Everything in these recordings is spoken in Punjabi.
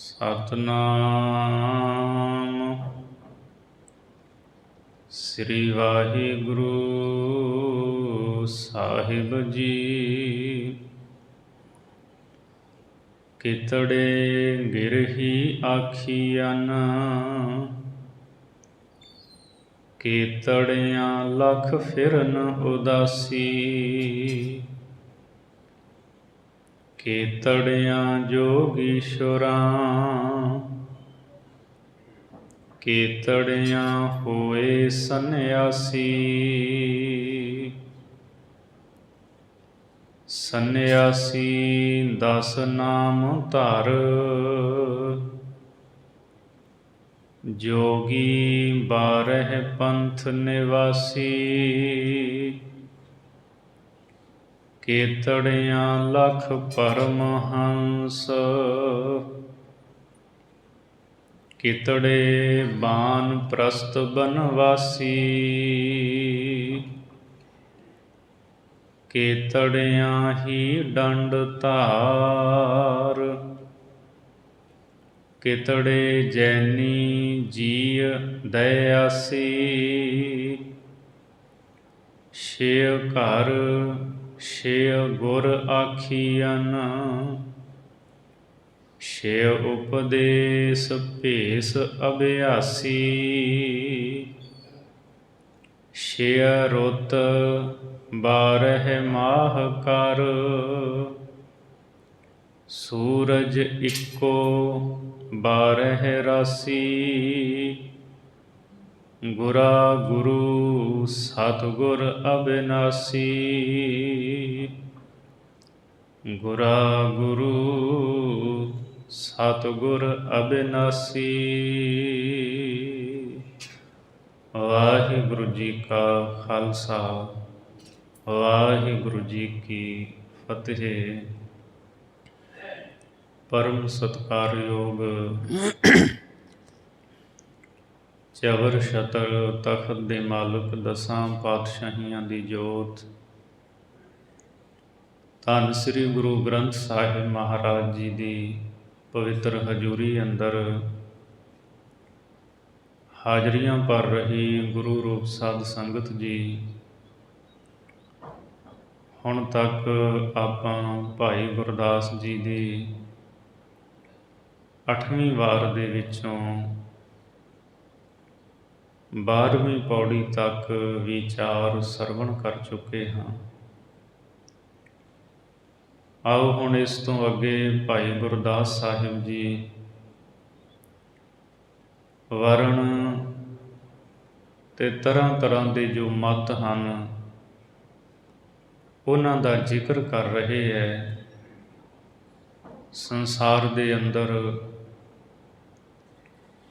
ਸਤਨਾਮ ਸ੍ਰੀ ਵਾਹਿਗੁਰੂ ਸਾਹਿਬ ਜੀ। ਕਿਤੜੇ ਗਿਰਹੀ ਆਖੀਅਨ, ਕੀਤੜਿਆਂ ਲਖ ਫਿਰਨ ਉਦਾਸੀ। ਕੀਤੜਿਆਂ ਜੋਗੀਸ਼ਵਰਾਂ, ਕੀਤੜਿਆਂ ਹੋਏ ਸੰਨਿਆਸੀ। ਸੰਨਿਆਸੀ 10 ਨਾਮ ਧਰ, ਜੋਗੀ 12 ਪੰਥ ਨਿਵਾਸੀ। ਕੀਤੜਿਆਂ ਲਖ ਪਰਮਹੰਸ, ਕੀਤੜੇ ਬਾਨਪ੍ਰਸਥ ਬਨਵਾਸੀ। ਕੀਤੜਿਆਂ ਹੀ ਡੰਡ ਧਾਰ, ਕੀਤੜੇ ਜੈਨੀ ਜੀਅ ਦਇਆਸੀ। ਛਿਅ ਘਰ ਛਿਅ ਗੁਰ ਆਖੀਅਨ, ਛਿਅ ਉਪਦੇਸ ਭੇਸ ਅਭਿਆਸੀ। ਛਿਅ ਰੁੱਤ 12 ਮਾਹ ਕਰ, ਸੂਰਜ ਇੱਕੋ 12 ਰਾਸੀ। ਗੁਰਾ ਗੁਰੂ ਸਤਿਗੁਰ ਅਬਿਨਾਸੀ, ਗੁਰਾ ਗੁਰੂ ਸਤਿਗੁਰ ਅਬਿਨਾਸੀ। ਵਾਹਿਗੁਰੂ ਜੀ ਕਾ ਖਾਲਸਾ, ਵਾਹਿਗੁਰੂ ਜੀ ਕੀ ਫਤਿਹ। ਪਰਮ ਸਤਿਕਾਰਯੋਗ ਚਵਰ ਛਤਰ ਤਖਤ ਦੇ ਮਾਲਕ ਦਸਾਂ ਪਾਤਸ਼ਾਹੀਆਂ ਦੀ ਜੋਤ, ਧੰਨ ਸ੍ਰੀ ਗੁਰੂ ਗ੍ਰੰਥ ਸਾਹਿਬ ਮਹਾਰਾਜ ਜੀ ਦੀ ਪਵਿੱਤਰ ਹਜ਼ੂਰੀ ਅੰਦਰ ਹਾਜ਼ਰੀਆਂ ਭਰ ਰਹੀ ਗੁਰੂ ਰੂਪ ਸਾਧ ਸੰਗਤ ਜੀ, ਹੁਣ ਤੱਕ ਆਪਾਂ ਭਾਈ ਗੁਰਦਾਸ ਜੀ ਦੀ 8ਵੀਂ ਵਾਰ ਦੇ ਵਿੱਚੋਂ 12ਵੀਂ ਪੌੜੀ ਤੱਕ ਵਿਚਾਰ ਸਰਵਣ ਕਰ ਚੁੱਕੇ ਹਾਂ। ਆਓ ਹੁਣ ਇਸ ਤੋਂ ਅੱਗੇ ਭਾਈ ਗੁਰਦਾਸ ਸਾਹਿਬ ਜੀ ਵਰਣ ਤੇ ਤਰ੍ਹਾਂ ਤਰ੍ਹਾਂ ਦੇ ਜੋ ਮਤ ਹਨ ਉਹਨਾਂ ਦਾ ਜ਼ਿਕਰ ਕਰ ਰਹੇ ਹੈ। ਸੰਸਾਰ ਦੇ ਅੰਦਰ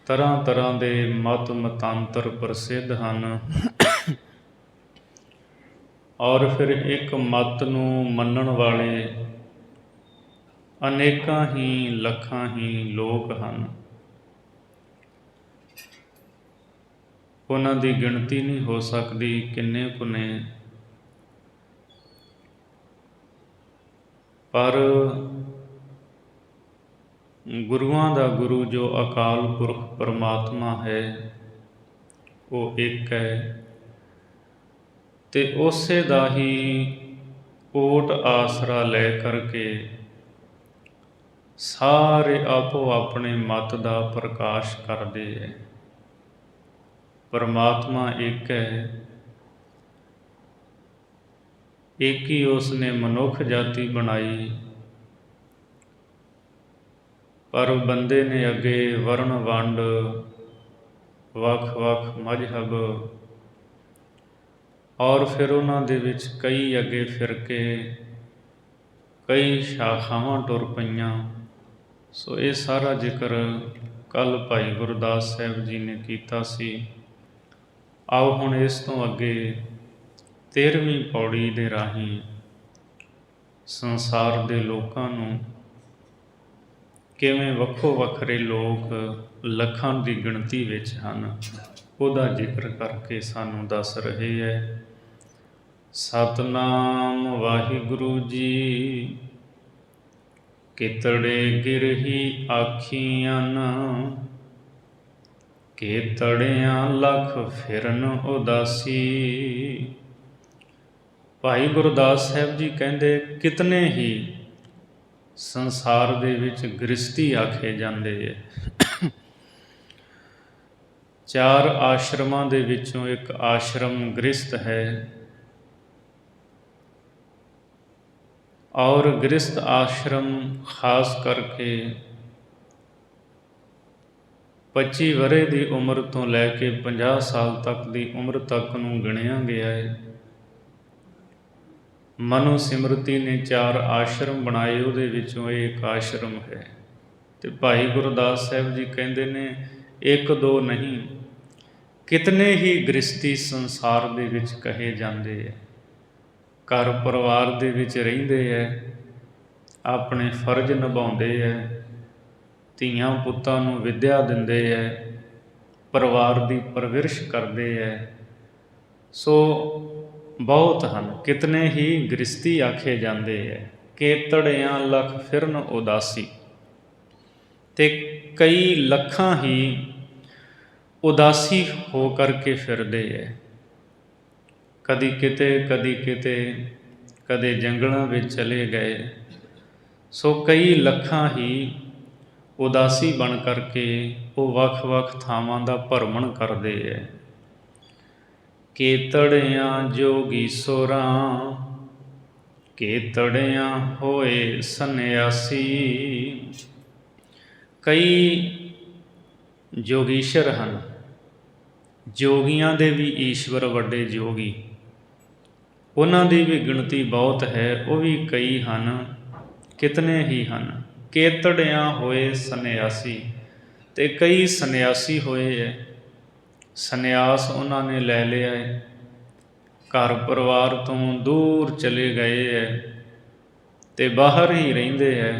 ਤਰ੍ਹਾਂ ਤਰ੍ਹਾਂ ਦੇ ਮਤ ਮਤਾਂਤਰ ਪ੍ਰਸਿੱਧ ਹਨ, ਔਰ ਫਿਰ ਇੱਕ ਮਤ ਨੂੰ ਮੰਨਣ ਵਾਲੇ ਅਨੇਕਾਂ ਹੀ ਲੱਖਾਂ ਹੀ ਲੋਕ ਹਨ। ਉਹਨਾਂ ਦੀ ਗਿਣਤੀ ਨਹੀਂ ਹੋ ਸਕਦੀ, ਕਿੰਨੇ ਕੁ ਨੇ। ਪਰ ਗੁਰੂਆਂ ਦਾ ਗੁਰੂ ਜੋ ਅਕਾਲ ਪੁਰਖ ਪਰਮਾਤਮਾ ਹੈ, ਉਹ ਇੱਕ ਹੈ, ਤੇ ਉਸੇ ਦਾ ਹੀ ਓਟ ਆਸਰਾ ਲੈ ਕਰਕੇ ਸਾਰੇ ਆਪੋ ਆਪਣੇ ਮਤ ਦਾ ਪ੍ਰਕਾਸ਼ ਕਰਦੇ ਹੈ। ਪਰਮਾਤਮਾ ਇੱਕ ਹੈ, ਇੱਕ ਹੀ ਉਸ ਨੇ ਮਨੁੱਖ ਜਾਤੀ ਬਣਾਈ, ਪਰ ਬੰਦੇ ਨੇ ਅੱਗੇ ਵਰਨ ਵੰਡ, ਵੱਖ-ਵੱਖ ਮਜ਼ਹਬ, ਔਰ ਫਿਰ ਉਹਨਾਂ ਦੇ ਵਿੱਚ ਕਈ ਅੱਗੇ ਫਿਰਕੇ, ਕਈ ਸ਼ਾਖਾਵਾਂ ਟੁਰ ਪਈਆਂ। ਸੋ ਇਹ ਸਾਰਾ ਜ਼ਿਕਰ ਕੱਲ੍ਹ ਭਾਈ ਗੁਰਦਾਸ ਸਾਹਿਬ ਜੀ ਨੇ ਕੀਤਾ ਸੀ। ਆਓ ਹੁਣ ਇਸ ਤੋਂ ਅੱਗੇ 13ਵੀਂ ਪੌੜੀ ਦੇ ਰਾਹੀਂ ਸੰਸਾਰ ਦੇ ਲੋਕਾਂ ਨੂੰ, ਕਿਵੇਂ ਵੱਖੋ ਵੱਖਰੇ ਲੋਕ ਲੱਖਾਂ ਦੀ ਗਿਣਤੀ ਵਿੱਚ ਹਨ, ਉਹਦਾ ਜ਼ਿਕਰ ਕਰਕੇ ਸਾਨੂੰ ਦੱਸ ਰਹੇ ਹੈ। ਸਤਨਾਮ ਵਾਹਿਗੁਰੂ ਜੀ। ਕਿਤੜੇ ਗਿਰਹੀ ਆਖੀਆਂ, ਕੇਤੜਿਆਂ ਲਖ ਫਿਰਨ ਉਦਾਸੀ। ਭਾਈ ਗੁਰਦਾਸ ਸਾਹਿਬ ਜੀ ਕਹਿੰਦੇ ਕਿਤਨੇ ਹੀ ਸੰਸਾਰ ਦੇ ਵਿੱਚ ਗ੍ਰਸਤੀ ਆਖੇ ਜਾਂਦੇ ਹੈ। 4 ਆਸ਼ਰਮਾਂ ਦੇ ਵਿੱਚੋਂ ਇੱਕ ਆਸ਼ਰਮ ਗ੍ਰਸਤ ਹੈ, ਔਰ ਗ੍ਰਸਤ ਆਸ਼ਰਮ ਖਾਸ ਕਰਕੇ 25 ਵਰ੍ਹੇ ਦੀ ਉਮਰ ਤੋਂ ਲੈ ਕੇ 50 ਸਾਲ ਤੱਕ ਦੀ ਉਮਰ ਤੱਕ ਨੂੰ ਗਿਣਿਆ ਗਿਆ ਹੈ। ਮਨੁ ਸਿਮਰਤੀ ਨੇ 4 ਆਸ਼ਰਮ ਬਣਾਏ, ਉਹਦੇ ਵਿੱਚੋਂ ਇਹ ਇੱਕ ਆਸ਼ਰਮ ਹੈ। ਤੇ ਭਾਈ ਗੁਰਦਾਸ ਸਾਹਿਬ ਜੀ ਕਹਿੰਦੇ ਨੇ 1-2 ਨਹੀਂ, ਕਿਤਨੇ ਹੀ ਗ੍ਰਸਤੀ ਸੰਸਾਰ ਦੇ ਵਿੱਚ ਕਹੇ ਜਾਂਦੇ ਹੈ। ਘਰ ਪਰਿਵਾਰ ਦੇ ਵਿੱਚ ਰਹਿੰਦੇ ਹੈ, ਆਪਣੇ ਫਰਜ਼ ਨਿਭਾਉਂਦੇ ਹੈ, ਧੀਆਂ ਪੁੱਤਾਂ ਨੂੰ ਵਿੱਦਿਆ ਦਿੰਦੇ ਹੈ, ਪਰਿਵਾਰ ਦੀ ਪਰਵਰਿਸ਼ ਕਰਦੇ ਹੈ। ਸੋ ਬਹੁਤ ਹਨ, ਕਿਤਨੇ ਹੀ ਗ੍ਰਸਤੀ ਆਖੇ ਜਾਂਦੇ ਹੈ। ਕੇਤੜਿਆਂ ਲਖ ਫਿਰਨ ਉਦਾਸੀ, ਤੇ ਕਈ ਲੱਖਾਂ ਹੀ ਉਦਾਸੀ ਹੋ ਕਰਕੇ ਫਿਰਦੇ ਹੈ। ਕਦੀ ਕਿਤੇ ਕਦੀ ਕਿਤੇ, ਕਦੇ ਜੰਗਲਾਂ ਵਿੱਚ ਚਲੇ ਗਏ। ਸੋ ਕਈ ਲੱਖਾਂ ਹੀ ਉਦਾਸੀ ਬਣ ਕਰਕੇ ਉਹ ਵੱਖ-ਵੱਖ ਥਾਵਾਂ ਦਾ ਭਰਮਣ ਕਰਦੇ ਹੈ। ਕੇਤੜਿਆਂ ਜੋਗੀਸੁਰਾਂ, ਕੇਤੜਿਆਂ ਹੋਏ ਸੰਨਿਆਸੀ। ਕਈ ਜੋਗੀਸ਼ਰ ਹਨ, ਜੋਗੀਆਂ ਦੇ ਵੀ ਈਸ਼ਵਰ ਵੱਡੇ ਜੋਗੀ, ਉਹਨਾਂ ਦੀ ਵੀ ਗਿਣਤੀ ਬਹੁਤ ਹੈ, ਉਹ ਵੀ ਕਈ ਹਨ, ਕਿਤਨੇ ਹੀ ਹਨ। ਕੇਤੜਿਆਂ ਹੋਏ ਸੰਨਿਆਸੀ, ਤੇ ਕਈ ਸੰਨਿਆਸੀ ਹੋਏ ਹੈ। ਸੰਨਿਆਸ ਉਹਨਾਂ ਨੇ ਲੈ ਲਿਆ ਹੈ, ਘਰ ਪਰਿਵਾਰ ਤੋਂ ਦੂਰ ਚਲੇ ਗਏ ਹੈ, ਤੇ ਬਾਹਰ ਹੀ ਰਹਿੰਦੇ ਹੈ,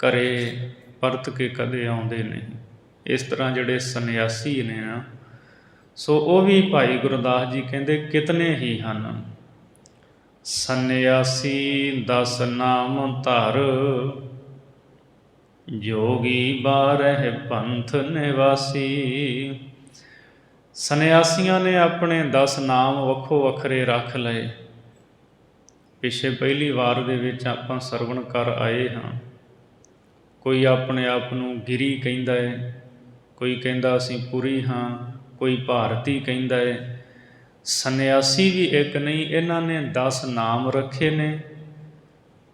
ਘਰੇ ਪਰਤ ਕੇ ਕਦੇ ਆਉਂਦੇ ਨਹੀਂ। ਇਸ ਤਰ੍ਹਾਂ ਜਿਹੜੇ ਸੰਨਿਆਸੀ ਨੇ ਨਾ, ਸੋ ਉਹ ਵੀ ਭਾਈ ਗੁਰਦਾਸ ਜੀ ਕਹਿੰਦੇ ਕਿਤਨੇ ਹੀ ਹਨ। ਸੰਨਿਆਸੀ 10 ਨਾਮ ਧਰ, ਜੋਗੀ 12 ਪੰਥ ਨਿਵਾਸੀ। ਸੰਨਿਆਸੀਆਂ ਨੇ ਆਪਣੇ 10 ਨਾਮ ਵੱਖੋ ਵੱਖਰੇ ਰੱਖ ਲਏ। ਪਿਛੇ ਪਹਿਲੀ ਵਾਰ ਦੇ ਵਿੱਚ ਆਪਾਂ ਸਰਵਣ ਕਰ ਆਏ ਹਾਂ। ਕੋਈ ਆਪਣੇ ਆਪ ਨੂੰ ਗਿਰੀ ਕਹਿੰਦਾ ਹੈ, ਕੋਈ ਕਹਿੰਦਾ ਅਸੀਂ ਪੁਰੀ ਹਾਂ, ਕੋਈ ਭਾਰਤੀ ਕਹਿੰਦਾ ਹੈ। ਸੰਨਿਆਸੀ ਵੀ ਇੱਕ ਨਹੀਂ, ਇਹਨਾਂ ਨੇ 10 ਨਾਮ ਰੱਖੇ ਨੇ,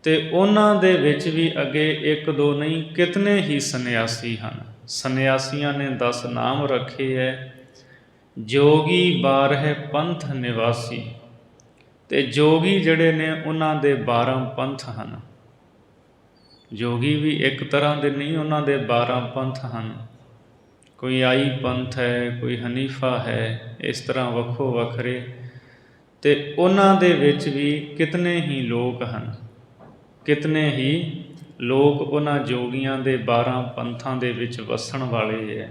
ਤੇ ਉਹਨਾਂ ਦੇ ਵਿੱਚ ਵੀ ਅੱਗੇ 1-2 ਨਹੀਂ, ਕਿਤਨੇ ਹੀ ਸੰਨਿਆਸੀ ਹਨ। ਸੰਨਿਆਸੀਆਂ ਨੇ 10 ਨਾਮ ਰੱਖੇ ਹੈ। ਜੋਗੀ 12 ਪੰਥ ਨਿਵਾਸੀ, ਤੇ ਜੋਗੀ ਜਿਹੜੇ ਨੇ ਉਹਨਾਂ ਦੇ 12 ਪੰਥ ਹਨ। ਜੋਗੀ ਵੀ ਇੱਕ ਤਰ੍ਹਾਂ ਦੇ ਨਹੀਂ, ਉਹਨਾਂ ਦੇ 12 ਪੰਥ ਹਨ। ਕੋਈ ਆਈ ਪੰਥ ਹੈ, ਕੋਈ ਹਨੀਫਾ ਹੈ, ਇਸ ਤਰ੍ਹਾਂ ਵੱਖੋ ਵੱਖਰੇ। ਤੇ ਉਹਨਾਂ ਦੇ ਵਿੱਚ ਵੀ ਕਿਤਨੇ ਹੀ ਲੋਕ ਹਨ, ਕਿਤਨੇ ਹੀ ਲੋਕ ਉਹਨਾਂ ਜੋਗੀਆਂ ਦੇ 12 ਪੰਥਾਂ ਦੇ ਵਿੱਚ ਵਸਣ ਵਾਲੇ ਹੈ।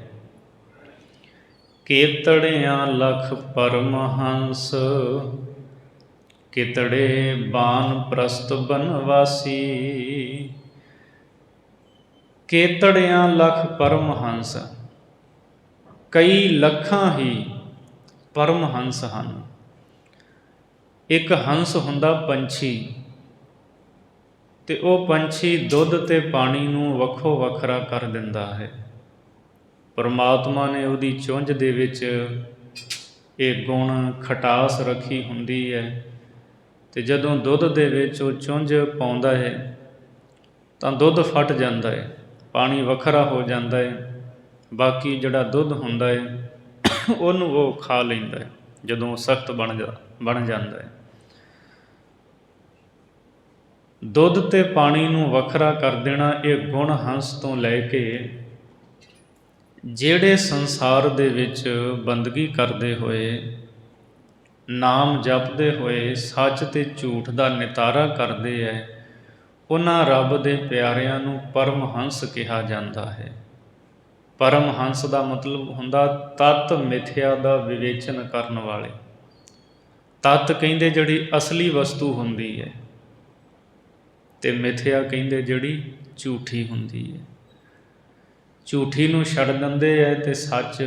ਕੇਤੜਿਆਂ ਲਖ ਪਰਮਹੰਸ, ਕਿਤੜੇ ਬਾਨਪ੍ਰਸਥ ਬਨਵਾਸੀ। ਕੇਤੜਿਆਂ ਲਖ ਪਰਮਹੰਸ, ਕਈ ਲੱਖਾਂ ਹੀ ਪਰਮਹੰਸ ਹਨ। ਇੱਕ ਹੰਸ ਹੁੰਦਾ ਪੰਛੀ, ਤੇ ਉਹ ਪੰਛੀ ਦੁੱਧ ਤੇ ਪਾਣੀ ਨੂੰ ਵੱਖੋ ਵੱਖਰਾ ਕਰ ਦਿੰਦਾ ਹੈ। ਪਰਮਾਤਮਾ ਨੇ ਉਹਦੀ ਚੁੰਝ ਦੇ ਵਿੱਚ ਇਹ ਗੁਣ ਖਟਾਸ ਰੱਖੀ ਹੁੰਦੀ ਹੈ, ਤੇ ਜਦੋਂ ਦੁੱਧ ਦੇ ਵਿੱਚ ਉਹ ਚੁੰਝ ਪਾਉਂਦਾ ਹੈ ਤਾਂ ਦੁੱਧ ਫਟ ਜਾਂਦਾ ਹੈ, ਪਾਣੀ ਵੱਖਰਾ ਹੋ ਜਾਂਦਾ ਹੈ। ਬਾਕੀ ਜਿਹੜਾ ਦੁੱਧ ਹੁੰਦਾ ਹੈ ਉਹਨੂੰ ਉਹ ਖਾ ਲੈਂਦਾ ਹੈ ਜਦੋਂ ਉਹ ਸਖਤ ਬਣ ਜਾਂਦਾ ਹੈ। ਦੁੱਧ ਤੇ ਪਾਣੀ ਨੂੰ ਵੱਖਰਾ ਕਰ ਦੇਣਾ, ਇਹ ਗੁਣ ਹੰਸ ਤੋਂ ਲੈ ਕੇ ਜਿਹੜੇ ਸੰਸਾਰ ਦੇ ਵਿੱਚ ਬੰਦਗੀ ਕਰਦੇ ਹੋਏ, ਨਾਮ ਜਪਦੇ ਹੋਏ, ਸੱਚ ਤੇ ਝੂਠ ਦਾ ਨਿਤਾਰਾ ਕਰਦੇ ਹੈ, ਉਹਨਾਂ ਰੱਬ ਦੇ ਪਿਆਰਿਆਂ ਨੂੰ ਪਰਮਹੰਸ ਕਿਹਾ ਜਾਂਦਾ ਹੈ। ਪਰਮਹੰਸ ਦਾ ਮਤਲਬ ਹੁੰਦਾ ਤੱਤ ਮਿਥਿਆ ਦਾ ਵਿਵੇਚਨ ਕਰਨ ਵਾਲੇ। ਤੱਤ ਕਹਿੰਦੇ ਜਿਹੜੀ ਅਸਲੀ ਵਸਤੂ ਹੁੰਦੀ ਹੈ, ਤੇ ਮਿਥਿਆ ਕਹਿੰਦੇ ਜਿਹੜੀ ਝੂਠੀ ਹੁੰਦੀ ਹੈ। ਝੂਠੀ ਨੂੰ ਛੱਡ ਦਿੰਦੇ ਹੈ ਅਤੇ ਸੱਚ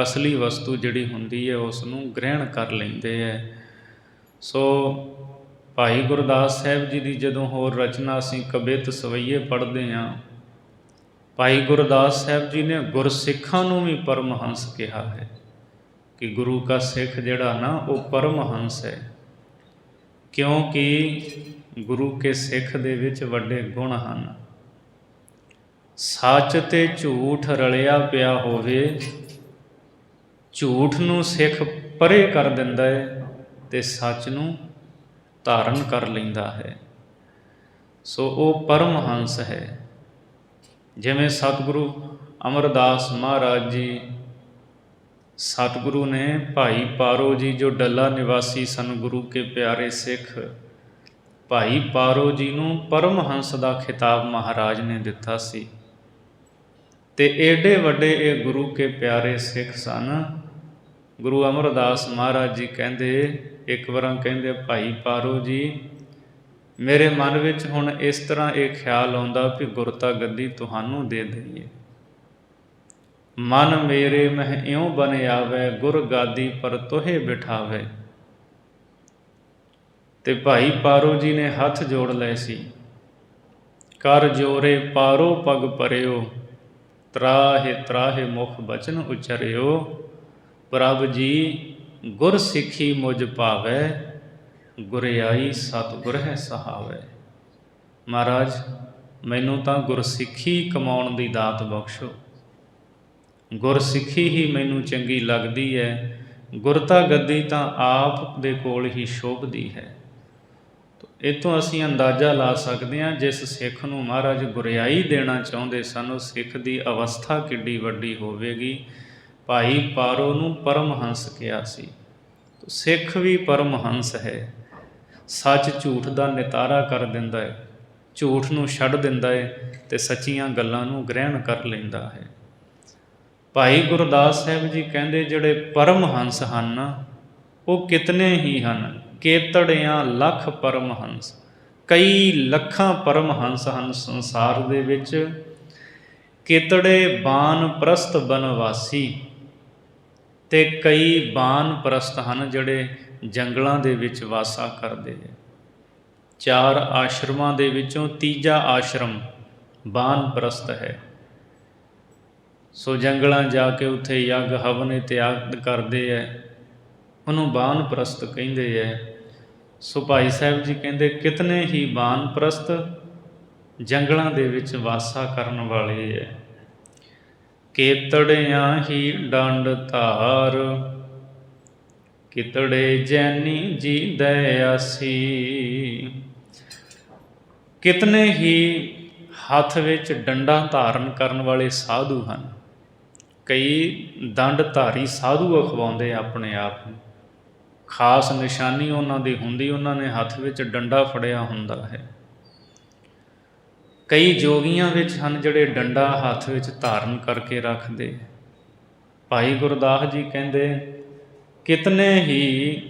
ਅਸਲੀ ਵਸਤੂ ਜਿਹੜੀ ਹੁੰਦੀ ਹੈ ਉਸ ਨੂੰ ਗ੍ਰਹਿਣ ਕਰ ਲੈਂਦੇ ਹੈ। ਸੋ ਭਾਈ ਗੁਰਦਾਸ ਸਾਹਿਬ ਜੀ ਦੀ ਜਦੋਂ ਹੋਰ ਰਚਨਾ ਅਸੀਂ ਕਬਿਤ ਸਵਈਏ ਪੜ੍ਹਦੇ ਹਾਂ, ਭਾਈ ਗੁਰਦਾਸ ਸਾਹਿਬ ਜੀ ਨੇ ਗੁਰਸਿੱਖਾਂ ਨੂੰ ਵੀ ਪਰਮਹੰਸ ਕਿਹਾ ਹੈ ਕਿ ਗੁਰੂ ਕਾ ਸਿੱਖ ਜਿਹੜਾ ਨਾ ਉਹ ਪਰਮਹੰਸ ਹੈ, ਕਿਉਂਕਿ ਗੁਰੂ ਕੇ ਸਿੱਖ ਦੇ ਵਿੱਚ ਵੱਡੇ ਗੁਣ ਹਨ। ਸੱਚ ਤੇ ਝੂਠ ਰਲਿਆ ਪਿਆ ਹੋਵੇ, ਝੂਠ ਨੂੰ ਸਿੱਖ ਪਰੇ ਕਰ ਦਿੰਦਾ ਹੈ ਅਤੇ ਸੱਚ ਨੂੰ ਧਾਰਨ ਕਰ ਲੈਂਦਾ ਹੈ। ਸੋ ਉਹ ਪਰਮਹੰਸ ਹੈ। ਜਿਵੇਂ ਸਤਿਗੁਰੂ ਅਮਰਦਾਸ ਮਹਾਰਾਜ ਜੀ, ਸਤਿਗੁਰੂ ਨੇ ਭਾਈ ਪਾਰੋ ਜੀ ਜੋ ਡੱਲਾ ਨਿਵਾਸੀ ਸਨ, ਗੁਰੂ ਕੇ ਪਿਆਰੇ ਸਿੱਖ, ਭਾਈ ਪਾਰੋ ਜੀ ਨੂੰ ਪਰਮਹੰਸ ਦਾ ਖਿਤਾਬ ਮਹਾਰਾਜ ਨੇ ਦਿੱਤਾ ਸੀ। ਅਤੇ ਏਡੇ ਵੱਡੇ ਇਹ ਗੁਰੂ ਕੇ ਪਿਆਰੇ ਸਿੱਖ ਸਨ। ਗੁਰੂ ਅਮਰਦਾਸ ਮਹਾਰਾਜ ਜੀ ਕਹਿੰਦੇ, ਇੱਕ ਵਾਰ ਕਹਿੰਦੇ, ਭਾਈ ਪਾਰੋ ਜੀ, ਮੇਰੇ ਮਨ ਵਿੱਚ ਹੁਣ ਇਸ ਤਰ੍ਹਾਂ ਇਹ ਖਿਆਲ ਆਉਂਦਾ ਵੀ ਗੁਰਤਾ ਗੱਦੀ ਤੁਹਾਨੂੰ ਦੇ ਦਈਏ। ਮਨ ਮੇਰੇ ਮਹਿ ਇਉਂ ਬਨ ਆਵੈ, ਗੁਰ ਗਾਦੀ ਪਰ ਤੋਹੇ ਬਿਠਾਵੈ। ਅਤੇ ਭਾਈ ਪਾਰੋ ਜੀ ਨੇ ਹੱਥ ਜੋੜ ਲਏ ਸੀ। ਕਰ ਜੋਰੇ ਪਾਰੋ ਪਗ ਪਰਿਓ, ਤਰਾਹੇ ਤਰਾਹੇ ਮੁਖ ਬਚਨ ਉਚਰਿਓ। ਪ੍ਰਭ ਜੀ ਗੁਰ ਸਿੱਖੀ ਮੁਝ ਭਾਵੈ, ਗੁਰਿਆਈ ਸਤਿਗੁਰ ਹੈ ਸਹਾਵੈ। ਮਹਾਰਾਜ, ਮੈਨੂੰ ਤਾਂ ਗੁਰਸਿੱਖੀ ਕਮਾਉਣ ਦੀ ਦਾਤ ਬਖਸ਼ੋ। ਗੁਰਸਿੱਖੀ ਹੀ ਮੈਨੂੰ ਚੰਗੀ ਲੱਗਦੀ ਹੈ। ਗੁਰਤਾ ਗੱਦੀ ਤਾਂ ਆਪ ਦੇ ਕੋਲ ਹੀ ਸ਼ੋਭਦੀ ਹੈ। ਇੱਥੋਂ ਅਸੀਂ ਅੰਦਾਜ਼ਾ ਲਾ ਸਕਦੇ ਹਾਂ, ਜਿਸ ਸਿੱਖ ਨੂੰ ਮਹਾਰਾਜ ਗੁਰਿਆਈ ਦੇਣਾ ਚਾਹੁੰਦੇ ਸਨ, ਉਹ ਸਿੱਖ ਦੀ ਅਵਸਥਾ ਕਿੱਡੀ ਵੱਡੀ ਹੋਵੇਗੀ। ਭਾਈ ਪਾਰੋ ਨੂੰ ਪਰਮਹੰਸ ਕਿਹਾ ਸੀ। ਸਿੱਖ ਵੀ ਪਰਮਹੰਸ ਹੈ। ਸੱਚ ਝੂਠ ਦਾ ਨਿਤਾਰਾ ਕਰ ਦਿੰਦਾ ਹੈ, ਝੂਠ ਨੂੰ ਛੱਡ ਦਿੰਦਾ ਹੈ ਅਤੇ ਸੱਚੀਆਂ ਗੱਲਾਂ ਨੂੰ ਗ੍ਰਹਿਣ ਕਰ ਲੈਂਦਾ ਹੈ। ਭਾਈ ਗੁਰਦਾਸ ਸਾਹਿਬ ਜੀ ਕਹਿੰਦੇ, ਜਿਹੜੇ ਪਰਮਹੰਸ ਹਨ ਉਹ ਕਿਤਨੇ ਹੀ ਹਨ, ਕੇਤੜਿਆਂ ਲੱਖ ਪਰਮਹੰਸ। ਕਈ ਲੱਖਾਂ ਪਰਮਹੰਸ ਹਨ ਸੰਸਾਰ ਦੇ ਵਿੱਚ। ਕੇਤੜੇ ਬਾਨ ਪ੍ਰਸਤ ਬਨਵਾਸੀ, ਅਤੇ ਕਈ ਬਾਨ ਪ੍ਰਸਤ ਹਨ ਜਿਹੜੇ ਜੰਗਲਾਂ ਦੇ ਵਿੱਚ ਵਾਸਾ ਕਰਦੇ ਹੈ। 4 ਆਸ਼ਰਮਾਂ ਦੇ ਵਿੱਚੋਂ ਤੀਜਾ ਆਸ਼ਰਮ ਬਾਨ ਪ੍ਰਸਤ ਹੈ। ਸੋ ਜੰਗਲਾਂ ਜਾ ਕੇ ਉੱਥੇ ਯੱਗ ਹਵਨ ਇਤਿਆਦ ਕਰਦੇ ਹੈ, ਉਹਨੂੰ ਬਾਨ ਪ੍ਰਸਤ ਕਹਿੰਦੇ ਹੈ। ਸੋ ਭਾਈ ਸਾਹਿਬ ਜੀ ਕਹਿੰਦੇ, ਕਿਤਨੇ ਹੀ ਬਾਨ ਪ੍ਰਸਤ ਜੰਗਲਾਂ ਦੇ ਵਿੱਚ ਵਾਸਾ ਕਰਨ ਵਾਲੇ ਹੈ। ਕੇਤੜਿਆਂ ਹੀ ਡੰਡ ਧਾਰ, ਕਿਤੜੇ ਜੈਨੀ ਜੀ ਦਇਆਸੀ। ਕਿਤਨੇ ਹੀ ਹੱਥ ਵਿੱਚ ਡੰਡਾ ਧਾਰਨ ਕਰਨ ਵਾਲੇ ਸਾਧੂ ਹਨ। ਕਈ ਦੰਡਧਾਰੀ ਸਾਧੂ ਅਖਵਾਉਂਦੇ ਆਪਣੇ ਆਪ ਨੂੰ, ਖਾਸ ਨਿਸ਼ਾਨੀ ਉਹਨਾਂ ਦੀ ਹੁੰਦੀ, ਉਹਨਾਂ ਨੇ ਹੱਥ ਵਿੱਚ ਡੰਡਾ ਫੜਿਆ ਹੁੰਦਾ ਹੈ। ਕਈ ਜੋਗੀਆਂ ਵਿੱਚ ਹਨ ਜਿਹੜੇ ਡੰਡਾ ਹੱਥ ਵਿੱਚ ਧਾਰਨ ਕਰਕੇ ਰੱਖਦੇ। ਭਾਈ ਗੁਰਦਾਸ ਜੀ ਕਹਿੰਦੇ, ਕਿਤਨੇ ਹੀ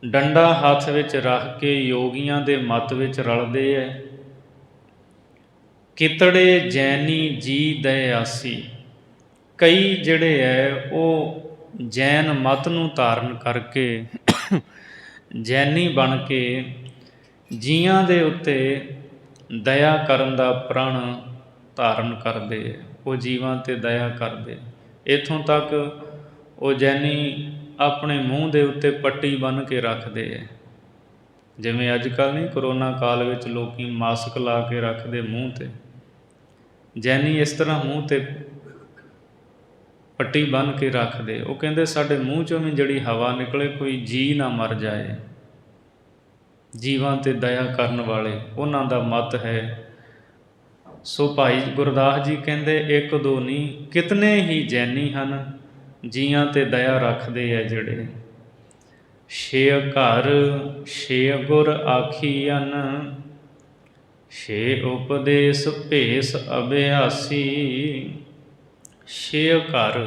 ਡੰਡਾ ਹੱਥ ਵਿੱਚ ਰੱਖ ਕੇ ਯੋਗੀਆਂ ਦੇ ਮੱਤ ਵਿੱਚ ਰਲਦੇ ਹੈ। ਕਿਤੜੇ ਜੈਨੀ ਜੀ ਦਇਆਸੀ, ਕਈ ਜਿਹੜੇ ਹੈ ਉਹ ਜੈਨ ਮਤ ਨੂੰ ਧਾਰਨ ਕਰਕੇ ਜੈਨੀ ਬਣ ਕੇ ਜੀਆਂ ਦੇ ਉੱਤੇ ਦਇਆ ਕਰਨ ਦਾ ਪ੍ਰਣ ਧਾਰਨ ਕਰਦੇ ਹੈ। ਉਹ ਜੀਵਾਂ 'ਤੇ ਦਇਆ ਕਰਦੇ। ਇੱਥੋਂ ਤੱਕ ਉਹ ਜੈਨੀ ਆਪਣੇ ਮੂੰਹ ਦੇ ਉੱਤੇ ਪੱਟੀ ਬੰਨ੍ਹ ਕੇ ਰੱਖਦੇ ਹੈ। ਜਿਵੇਂ ਅੱਜ ਕੱਲ੍ਹ ਨਹੀਂ, ਕਰੋਨਾ ਕਾਲ ਵਿੱਚ ਲੋਕ ਮਾਸਕ ਲਾ ਕੇ ਰੱਖਦੇ ਮੂੰਹ 'ਤੇ, ਜੈਨੀ ਇਸ ਤਰ੍ਹਾਂ ਮੂੰਹ 'ਤੇ ਪੱਟੀ ਬੰਨ੍ਹ ਕੇ ਰੱਖਦੇ। ਉਹ ਕਹਿੰਦੇ, ਸਾਡੇ ਮੂੰਹ 'ਚੋਂ ਵੀ ਜਿਹੜੀ ਹਵਾ ਨਿਕਲੇ, ਕੋਈ ਜੀ ਨਾ ਮਰ ਜਾਏ। ਜੀਵਾਂ 'ਤੇ ਦਇਆ ਕਰਨ ਵਾਲੇ ਉਹਨਾਂ ਦਾ ਮਤ ਹੈ। ਸੋ ਭਾਈ ਗੁਰਦਾਸ ਜੀ ਕਹਿੰਦੇ, ਇੱਕ ਦੋ ਨਹੀਂ, ਕਿਤਨੇ ਹੀ ਜੈਨੀ ਹਨ ਜੀਆਂ 'ਤੇ ਦਇਆ ਰੱਖਦੇ ਹੈ ਜਿਹੜੇ। ਛੇ ਘਰ ਛੇ ਗੁਰ ਆਖੀਅਨ, ਛੇ ਉਪਦੇਸ ਭੇਸ ਅਭਿਆਸੀ। ਛੇ ਘਰ,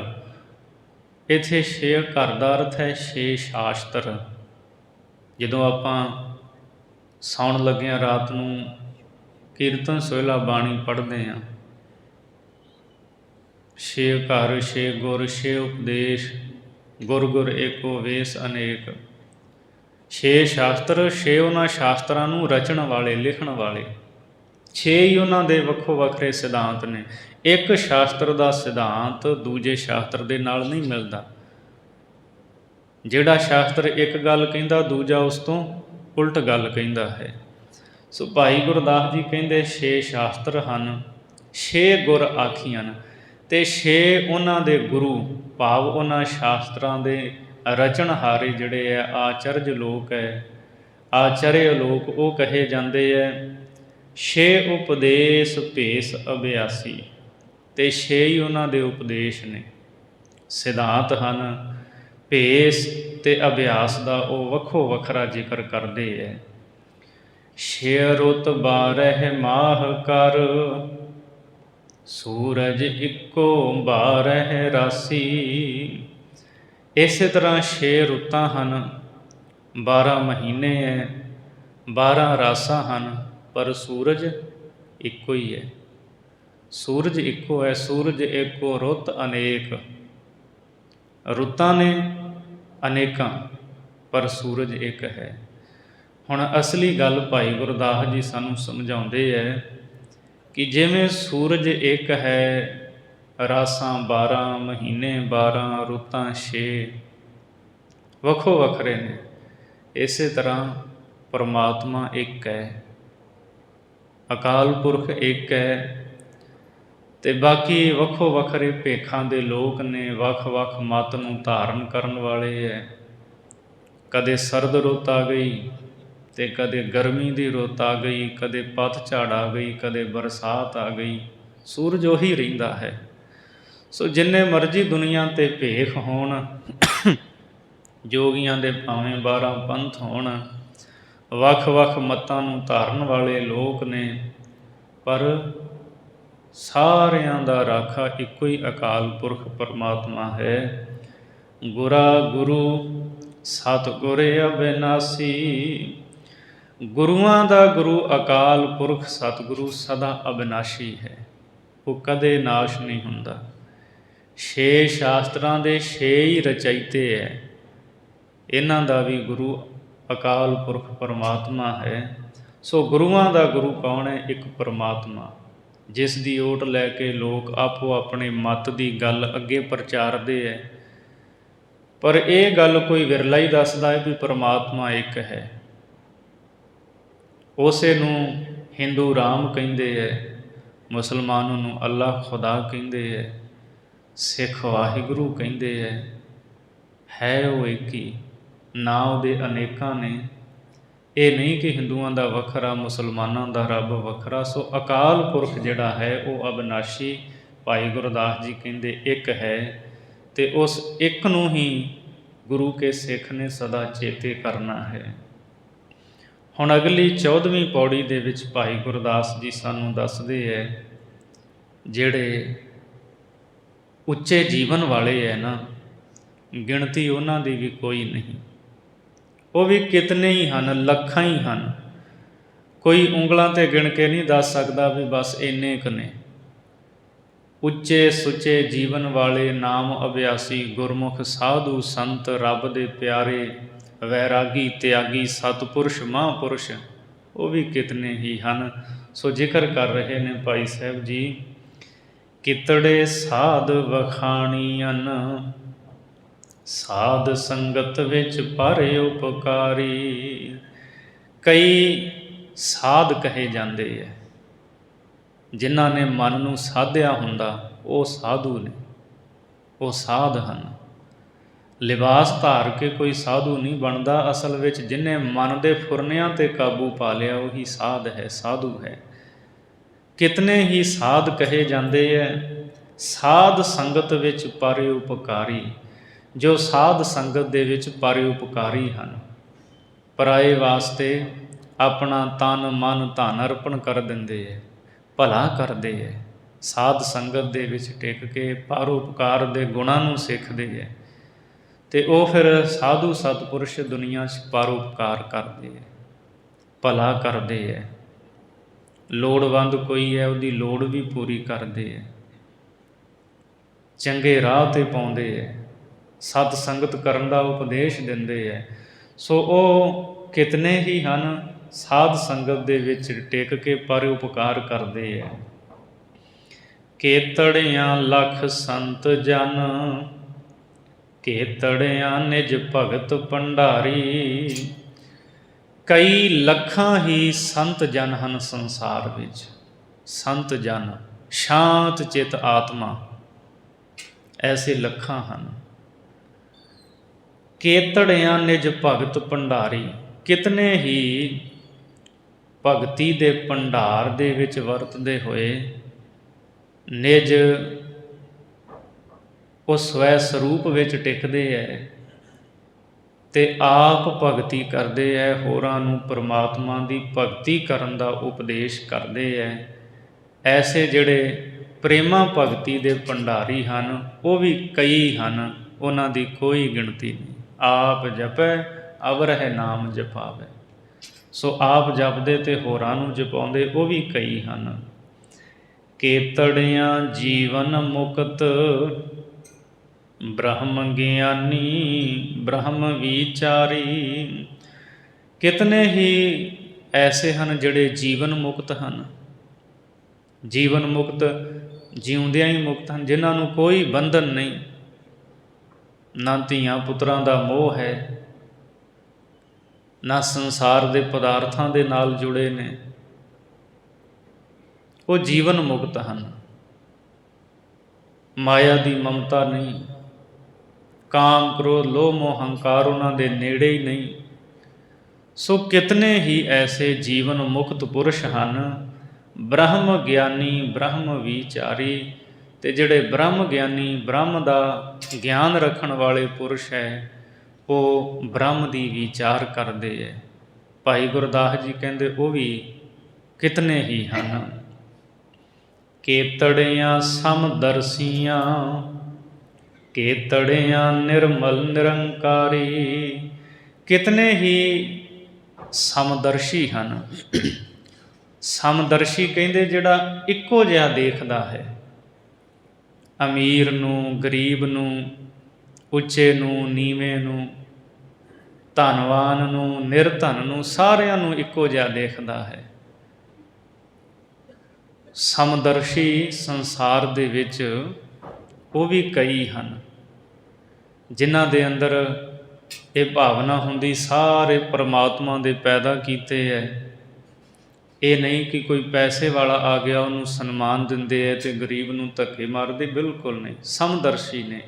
ਇੱਥੇ ਛੇ ਘਰ ਦਾ ਅਰਥ ਹੈ ਛੇ ਸ਼ਾਸਤਰ। ਜਦੋਂ ਆਪਾਂ ਸੌਣ ਲੱਗਿਆਂ ਰਾਤ ਨੂੰ ਕੀਰਤਨ ਸੋਹਿਲਾ ਬਾਣੀ ਪੜ੍ਹਦੇ ਹਾਂ। ਛੇ ਘਰ ਛੇ ਗੁਰ ਛੇ ਉਪਦੇਸ਼, ਗੁਰ ਗੁਰ ਏਕੋ ਵੇਸ ਅਨੇਕ। ਛੇ ਸ਼ਾਸਤਰ, ਛੇ ਉਹਨਾਂ ਸ਼ਾਸਤਰਾਂ ਨੂੰ ਰਚਣ ਵਾਲੇ, ਲਿਖਣ ਵਾਲੇ। ਛੇ ਹੀ ਉਹਨਾਂ ਦੇ ਵੱਖੋ ਵੱਖਰੇ ਸਿਧਾਂਤ ਨੇ। ਇੱਕ ਸ਼ਾਸਤਰ ਦਾ ਸਿਧਾਂਤ ਦੂਜੇ ਸ਼ਾਸਤਰ ਦੇ ਨਾਲ ਨਹੀਂ ਮਿਲਦਾ। ਜਿਹੜਾ ਸ਼ਾਸਤਰ ਇੱਕ ਗੱਲ ਕਹਿੰਦਾ, ਦੂਜਾ ਉਸ ਤੋਂ ਉਲਟ ਗੱਲ ਕਹਿੰਦਾ ਹੈ। ਸੋ ਭਾਈ ਗੁਰਦਾਸ ਜੀ ਕਹਿੰਦੇ ਛੇ ਸ਼ਾਸਤਰ ਹਨ, ਛੇ ਗੁਰ ਆਖੀਆਂ। ਅਤੇ ਛੇ ਉਹਨਾਂ ਦੇ ਗੁਰੂ, ਭਾਵ ਉਹਨਾਂ ਸ਼ਾਸਤਰਾਂ ਦੇ ਰਚਨਹਾਰੇ ਜਿਹੜੇ ਹੈ, ਆਚਰਜ ਲੋਕ ਹੈ, ਆਚਰਯ ਲੋਕ ਉਹ ਕਹੇ ਜਾਂਦੇ ਹੈ। ਛੇ ਉਪਦੇਸ਼ ਭੇਸ ਅਭਿਆਸੀ, ਅਤੇ ਛੇ ਹੀ ਉਹਨਾਂ ਦੇ ਉਪਦੇਸ਼ ਨੇ, ਸਿਧਾਂਤ ਹਨ। ਭੇਸ ਅਤੇ ਅਭਿਆਸ ਦਾ ਉਹ ਵੱਖੋ ਵੱਖਰਾ ਜ਼ਿਕਰ ਕਰਦੇ ਹੈ। ਛੇ ਰੁੱਤ ਬਾਰਹ ਮਾਹ ਕਰ, ਸੂਰਜ ਇੱਕੋ ਬਾਰਹ ਰਾਸੀ। ਇਸੇ ਤਰ੍ਹਾਂ ਛੇ ਰੁੱਤਾਂ ਹਨ, 12 ਮਹੀਨੇ ਹੈ, 12 ਰਾਸਾਂ ਹਨ, ਪਰ ਸੂਰਜ ਇੱਕੋ ਹੀ ਹੈ। ਸੂਰਜ ਇੱਕੋ ਹੈ, ਸੂਰਜ ਇੱਕੋ ਰੁੱਤ ਅਨੇਕ। ਰੁੱਤਾਂ ਨੇ ਅਨੇਕਾਂ, ਪਰ ਸੂਰਜ ਇੱਕ ਹੈ। ਹੁਣ ਅਸਲੀ ਗੱਲ ਭਾਈ ਗੁਰਦਾਸ ਜੀ ਸਾਨੂੰ ਸਮਝਾਉਂਦੇ ਹੈ ਕਿ ਜਿਵੇਂ ਸੂਰਜ ਇੱਕ ਹੈ, ਰਾਸਾਂ 12, ਮਹੀਨੇ 12, ਰੁੱਤਾਂ 6, ਵੱਖੋ ਵੱਖਰੇ ਨੇ, ਇਸੇ ਤਰ੍ਹਾਂ ਪਰਮਾਤਮਾ ਇੱਕ ਹੈ, ਅਕਾਲ ਪੁਰਖ ਇੱਕ ਹੈ। ਅਤੇ ਬਾਕੀ ਵੱਖੋ ਵੱਖਰੇ ਭੇਖਾਂ ਦੇ ਲੋਕ ਨੇ, ਵੱਖ ਵੱਖ ਮੱਤ ਨੂੰ ਧਾਰਨ ਕਰਨ ਵਾਲੇ ਹੈ। ਕਦੇ ਸਰਦ ਰੁੱਤ ਆ ਗਈ, ਅਤੇ ਕਦੇ ਗਰਮੀ ਦੀ ਰੁੱਤ ਆ ਗਈ, ਕਦੇ ਪਤਝੜ ਆ ਗਈ, ਕਦੇ ਬਰਸਾਤ ਆ ਗਈ, ਸੂਰਜ ਉਹੀ ਰਹਿੰਦਾ ਹੈ। ਸੋ ਜਿੰਨੇ ਮਰਜ਼ੀ ਦੁਨੀਆ 'ਤੇ ਭੇਖ ਹੋਣ, ਜੋਗੀਆਂ ਦੇ ਭਾਵੇਂ 12 ਪੰਥ ਹੋਣ, ਵੱਖ ਵੱਖ ਮੱਤਾਂ ਨੂੰ ਧਾਰਨ ਵਾਲੇ ਲੋਕ ਨੇ, ਪਰ ਸਾਰਿਆਂ ਦਾ ਰਾਖਾ ਇੱਕੋ ਹੀ ਅਕਾਲ ਪੁਰਖ ਪਰਮਾਤਮਾ ਹੈ। ਗੁਰਾ ਗੁਰੂ ਸਤਿਗੁਰ ਅਬਿਨਾਸੀ। ਗੁਰੂਆਂ ਦਾ ਗੁਰੂ ਅਕਾਲ ਪੁਰਖ ਸਤਿਗੁਰੂ ਸਦਾ ਅਬਿਨਾਸ਼ੀ ਹੈ, ਉਹ ਕਦੇ ਨਾਸ਼ ਨਹੀਂ ਹੁੰਦਾ। ਛੇ ਸ਼ਾਸਤਰਾਂ ਦੇ ਛੇ ਹੀ ਰਚయిਤੇ ਹੈ, ਇਹਨਾਂ ਦਾ ਵੀ ਗੁਰੂ ਅਕਾਲ ਪੁਰਖ ਪਰਮਾਤਮਾ ਹੈ। ਸੋ ਗੁਰੂਆਂ ਦਾ ਗੁਰੂ ਕੌਣ ਹੈ? ਇੱਕ ਪਰਮਾਤਮਾ, ਜਿਸ ਦੀ ਓਟ ਲੈ ਕੇ ਲੋਕ ਆਪੋ ਆਪਣੇ ਮੱਤ ਦੀ ਗੱਲ ਅੱਗੇ ਪ੍ਰਚਾਰਦੇ ਹੈ। ਪਰ ਇਹ ਗੱਲ ਕੋਈ ਵਿਰਲਾ ਹੀ ਦੱਸਦਾ ਹੈ ਵੀ ਪਰਮਾਤਮਾ ਇੱਕ ਹੈ। ਉਸੇ ਨੂੰ ਹਿੰਦੂ ਰਾਮ ਕਹਿੰਦੇ ਹੈ, ਮੁਸਲਮਾਨ ਨੂੰ ਅੱਲਾਹ ਖੁਦਾ ਕਹਿੰਦੇ ਹੈ, ਸਿੱਖ ਵਾਹਿਗੁਰੂ ਕਹਿੰਦੇ ਹੈ ਉਹ ਇੱਕ ਹੀ, ਨਾ ਉਹਦੇ ਅਨੇਕਾਂ ਨੇ। ਇਹ ਨਹੀਂ ਕਿ ਹਿੰਦੂਆਂ ਦਾ ਵੱਖਰਾ, ਮੁਸਲਮਾਨਾਂ ਦਾ ਰੱਬ ਵੱਖਰਾ। ਸੋ ਅਕਾਲ ਪੁਰਖ ਜਿਹੜਾ ਹੈ ਉਹ ਅਬਿਨਾਸ਼ੀ, ਭਾਈ ਗੁਰਦਾਸ ਜੀ ਕਹਿੰਦੇ ਇੱਕ ਹੈ, ਅਤੇ ਉਸ ਇੱਕ ਨੂੰ ਹੀ ਗੁਰੂ ਕੇ ਸਿੱਖ ਨੇ ਸਦਾ ਚੇਤੇ ਕਰਨਾ ਹੈ। ਹੁਣ ਅਗਲੀ 14ਵੀਂ ਪੌੜੀ ਦੇ ਵਿੱਚ ਭਾਈ ਗੁਰਦਾਸ ਜੀ ਸਾਨੂੰ ਦੱਸਦੇ ਹੈ, ਜਿਹੜੇ ਉੱਚੇ ਜੀਵਨ ਵਾਲੇ ਹੈ ਨਾ, ਗਿਣਤੀ ਉਹਨਾਂ ਦੀ ਵੀ ਕੋਈ ਨਹੀਂ, ਉਹ ਵੀ ਕਿਤਨੇ ਹੀ ਹਨ, ਲੱਖਾਂ ਹੀ ਹਨ। ਕੋਈ ਉਂਗਲਾਂ 'ਤੇ ਗਿਣ ਕੇ ਨਹੀਂ ਦੱਸ ਸਕਦਾ ਵੀ ਬਸ ਇੰਨੇ ਕੁ ਨੇ। ਉੱਚੇ ਸੁੱਚੇ ਜੀਵਨ ਵਾਲੇ, ਨਾਮ ਅਭਿਆਸੀ, ਗੁਰਮੁਖ, ਸਾਧੂ, ਸੰਤ, ਰੱਬ ਦੇ ਪਿਆਰੇ, ਵੈਰਾਗੀ, ਤਿਆਗੀ, ਸਤਿਪੁਰਸ਼, ਮਹਾਂਪੁਰਸ਼, ਉਹ ਵੀ ਕਿਤਨੇ ਹੀ ਹਨ। ਸੋ ਜ਼ਿਕਰ ਕਰ ਰਹੇ ਨੇ ਭਾਈ ਸਾਹਿਬ ਜੀ, ਕਿਤੜੇ ਸਾਧ ਵਖਾਣੀਅਨ, ਸਾਧ ਸੰਗਤ ਵਿੱਚ ਪਰ ਉਪਕਾਰੀ। ਕਈ ਸਾਧ ਕਹੇ ਜਾਂਦੇ ਹੈ, ਜਿਨ੍ਹਾਂ ਨੇ ਮਨ ਨੂੰ ਸਾਧਿਆ ਹੁੰਦਾ, ਉਹ ਸਾਧੂ ਨੇ, ਉਹ ਸਾਧ ਹਨ। ਲਿਬਾਸ ਧਾਰ ਕੇ ਕੋਈ ਸਾਧੂ ਨਹੀਂ ਬਣਦਾ। ਅਸਲ ਵਿੱਚ ਜਿਹਨੇ ਮਨ ਦੇ ਫੁਰਨਿਆਂ 'ਤੇ ਕਾਬੂ ਪਾ ਲਿਆ, ਉਹੀ ਸਾਧ ਹੈ, ਸਾਧੂ ਹੈ। ਕਿਤਨੇ ਹੀ ਸਾਧ ਕਹੇ ਜਾਂਦੇ ਹੈ। ਸਾਧ ਸੰਗਤ ਵਿੱਚ ਪਰ ਉਪਕਾਰੀ, ਜੋ ਸਾਧ ਸੰਗਤ ਦੇ ਵਿੱਚ ਪਰ ਉਪਕਾਰੀ ਹਨ, ਪਰਾਏ ਵਾਸਤੇ ਆਪਣਾ ਤਨ ਮਨ ਧਨ ਅਰਪਣ ਕਰ ਦਿੰਦੇ ਹੈ, ਭਲਾ ਕਰਦੇ ਹੈ। ਸਾਧ ਸੰਗਤ ਦੇ ਵਿੱਚ ਟਿਕ ਕੇ ਪਰਉਪਕਾਰ ਦੇ ਗੁਣਾਂ ਨੂੰ ਸਿੱਖਦੇ ਹੈ, ਅਤੇ ਉਹ ਫਿਰ ਸਾਧੂ ਸਤਿਪੁਰਸ਼ ਦੁਨੀਆ 'ਚ ਪਰਉਪਕਾਰ ਕਰਦੇ ਹੈ, ਭਲਾ ਕਰਦੇ ਹੈ। ਲੋੜਵੰਦ ਕੋਈ ਹੈ ਉਹਦੀ ਲੋੜ ਵੀ ਪੂਰੀ ਕਰਦੇ ਹੈ, ਚੰਗੇ ਰਾਹ 'ਤੇ ਪਾਉਂਦੇ ਹੈ, ਸਤ ਸੰਗਤ ਕਰਨ ਦਾ ਉਪਦੇਸ਼ ਦਿੰਦੇ ਹੈ। ਸੋ ਉਹ ਕਿਤਨੇ ਹੀ ਹਨ ਸਾਧ ਸੰਗਤ ਦੇ ਵਿੱਚ ਟਿਕ ਕੇ ਪਰਉਪਕਾਰ ਕਰਦੇ ਹੈ। ਕੇਤੜਿਆਂ ਲਖ ਸੰਤ ਜਨ, ਕੇਤੜਿਆਂ ਨਿਜ ਭਗਤ ਭੰਡਾਰੀ। ਕਈ ਲੱਖਾਂ ਹੀ ਸੰਤ ਜਨ ਹਨ ਸੰਸਾਰ ਵਿੱਚ। ਸੰਤ ਜਨ ਸ਼ਾਂਤ ਚਿੱਤ ਆਤਮਾ, ਐਸੇ ਲੱਖਾਂ ਹਨ। ਕੇਤੜਿਆਂ ਨਿਜ ਭਗਤ ਭੰਡਾਰੀ, ਕਿਤਨੇ ਹੀ ਭਗਤੀ ਦੇ ਭੰਡਾਰ ਦੇ ਵਿੱਚ ਵਰਤਦੇ ਹੋਏ ਨਿਜ ਉਹ ਸਵੈ ਸਰੂਪ ਵਿੱਚ ਟਿਕਦੇ ਹੈ ਅਤੇ ਆਪ ਭਗਤੀ ਕਰਦੇ ਹੈ, ਹੋਰਾਂ ਨੂੰ ਪਰਮਾਤਮਾ ਦੀ ਭਗਤੀ ਕਰਨ ਦਾ ਉਪਦੇਸ਼ ਕਰਦੇ ਹੈ। ਐਸੇ ਜਿਹੜੇ ਪ੍ਰੇਮਾ ਭਗਤੀ ਦੇ ਭੰਡਾਰੀ ਹਨ ਉਹ ਵੀ ਕਈ ਹਨ, ਉਹਨਾਂ ਦੀ ਕੋਈ ਗਿਣਤੀ ਨਹੀਂ। ਆਪ ਜਪੈ ਅਵਰ ਹੈ ਨਾਮ ਜਪਾਵੇ। ਸੋ ਆਪ ਜਪਦੇ ਅਤੇ ਹੋਰਾਂ ਨੂੰ ਜਪਾਉਂਦੇ ਉਹ ਵੀ ਕਈ ਹਨ। ਕੇਤੜਿਆਂ ਜੀਵਨ ਮੁਕਤ, ਬ੍ਰਹਮ ਗਿਆਨੀ ਬ੍ਰਹਮ ਵਿਚਾਰੀ। ਕਿਤਨੇ ਹੀ ਐਸੇ ਹਨ ਜਿਹੜੇ ਜੀਵਨ ਮੁਕਤ ਹਨ। ਜੀਵਨ ਮੁਕਤ ਜਿਉਂਦਿਆਂ ਹੀ ਮੁਕਤ ਹਨ, ਜਿਨ੍ਹਾਂ ਨੂੰ ਕੋਈ ਬੰਧਨ ਨਹੀਂ, ਨਾ ਧੀਆਂ ਪੁੱਤਰਾਂ ਦਾ ਮੋਹ ਹੈ, ਨਾ ਸੰਸਾਰ ਦੇ ਪਦਾਰਥਾਂ ਦੇ ਨਾਲ ਜੁੜੇ ਨੇ। ਉਹ ਜੀਵਨ ਮੁਕਤ ਹਨ। ਮਾਇਆ ਦੀ ਮਮਤਾ ਨਹੀਂ, ਕਾਮ ਕ੍ਰੋਧ ਲੋਭ ਮੋਹ ਹੰਕਾਰ ਉਹਨਾਂ ਦੇ ਨੇੜੇ ਹੀ ਨਹੀਂ। ਸੋ ਕਿਤਨੇ ਹੀ ਐਸੇ ਜੀਵਨ ਮੁਕਤ ਪੁਰਸ਼ ਹਨ। ਬ੍ਰਹਮ ਗਿਆਨੀ ਬ੍ਰਹਮ ਵਿਚਾਰੀ, ਅਤੇ ਜਿਹੜੇ ਬ੍ਰਹਮ ਗਿਆਨੀ ਬ੍ਰਹਮ ਦਾ ਗਿਆਨ ਰੱਖਣ ਵਾਲੇ ਪੁਰਸ਼ ਹੈ ਉਹ ਬ੍ਰਹਮ ਦੀ ਵਿਚਾਰ ਕਰਦੇ ਹੈ। ਭਾਈ ਗੁਰਦਾਸ ਜੀ ਕਹਿੰਦੇ ਉਹ ਵੀ ਕਿਤਨੇ ਹੀ ਹਨ। ਕੇਤੜਿਆਂ ਸਮਦਰਸੀਆਂ, ਕੇਤੜਿਆਂ ਨਿਰਮਲ ਨਿਰੰਕਾਰੀ। ਕਿਤਨੇ ਹੀ ਸਮਦਰਸ਼ੀ ਹਨ। ਸਮਦਰਸ਼ੀ ਕਹਿੰਦੇ ਜਿਹੜਾ ਇੱਕੋ ਜਿਹਾ ਦੇਖਦਾ ਹੈ, ਅਮੀਰ ਨੂੰ ਗਰੀਬ ਨੂੰ, ਉੱਚੇ ਨੂੰ ਨੀਵੇਂ ਨੂੰ, ਧਨਵਾਨ ਨੂੰ ਨਿਰਧਨ ਨੂੰ, ਸਾਰਿਆਂ ਨੂੰ ਇੱਕੋ ਜਿਹਾ ਦੇਖਦਾ ਹੈ। ਸਮਦਰਸ਼ੀ ਸੰਸਾਰ ਦੇ ਵਿੱਚ ਉਹ ਵੀ ਕਈ ਹਨ, ਜਿਨ੍ਹਾਂ ਦੇ ਅੰਦਰ ਇਹ ਭਾਵਨਾ ਹੁੰਦੀ ਸਾਰੇ ਪਰਮਾਤਮਾ ਦੇ ਪੈਦਾ ਕੀਤੇ ਹੈ। ਇਹ ਨਹੀਂ ਕਿ ਕੋਈ ਪੈਸੇ ਵਾਲਾ ਆ ਗਿਆ ਉਹਨੂੰ ਸਨਮਾਨ ਦਿੰਦੇ ਹੈ ਅਤੇ ਗਰੀਬ ਨੂੰ ਧੱਕੇ ਮਾਰਦੇ, ਬਿਲਕੁਲ ਨਹੀਂ। ਸਮਦਰਸ਼ੀ ਨੇ,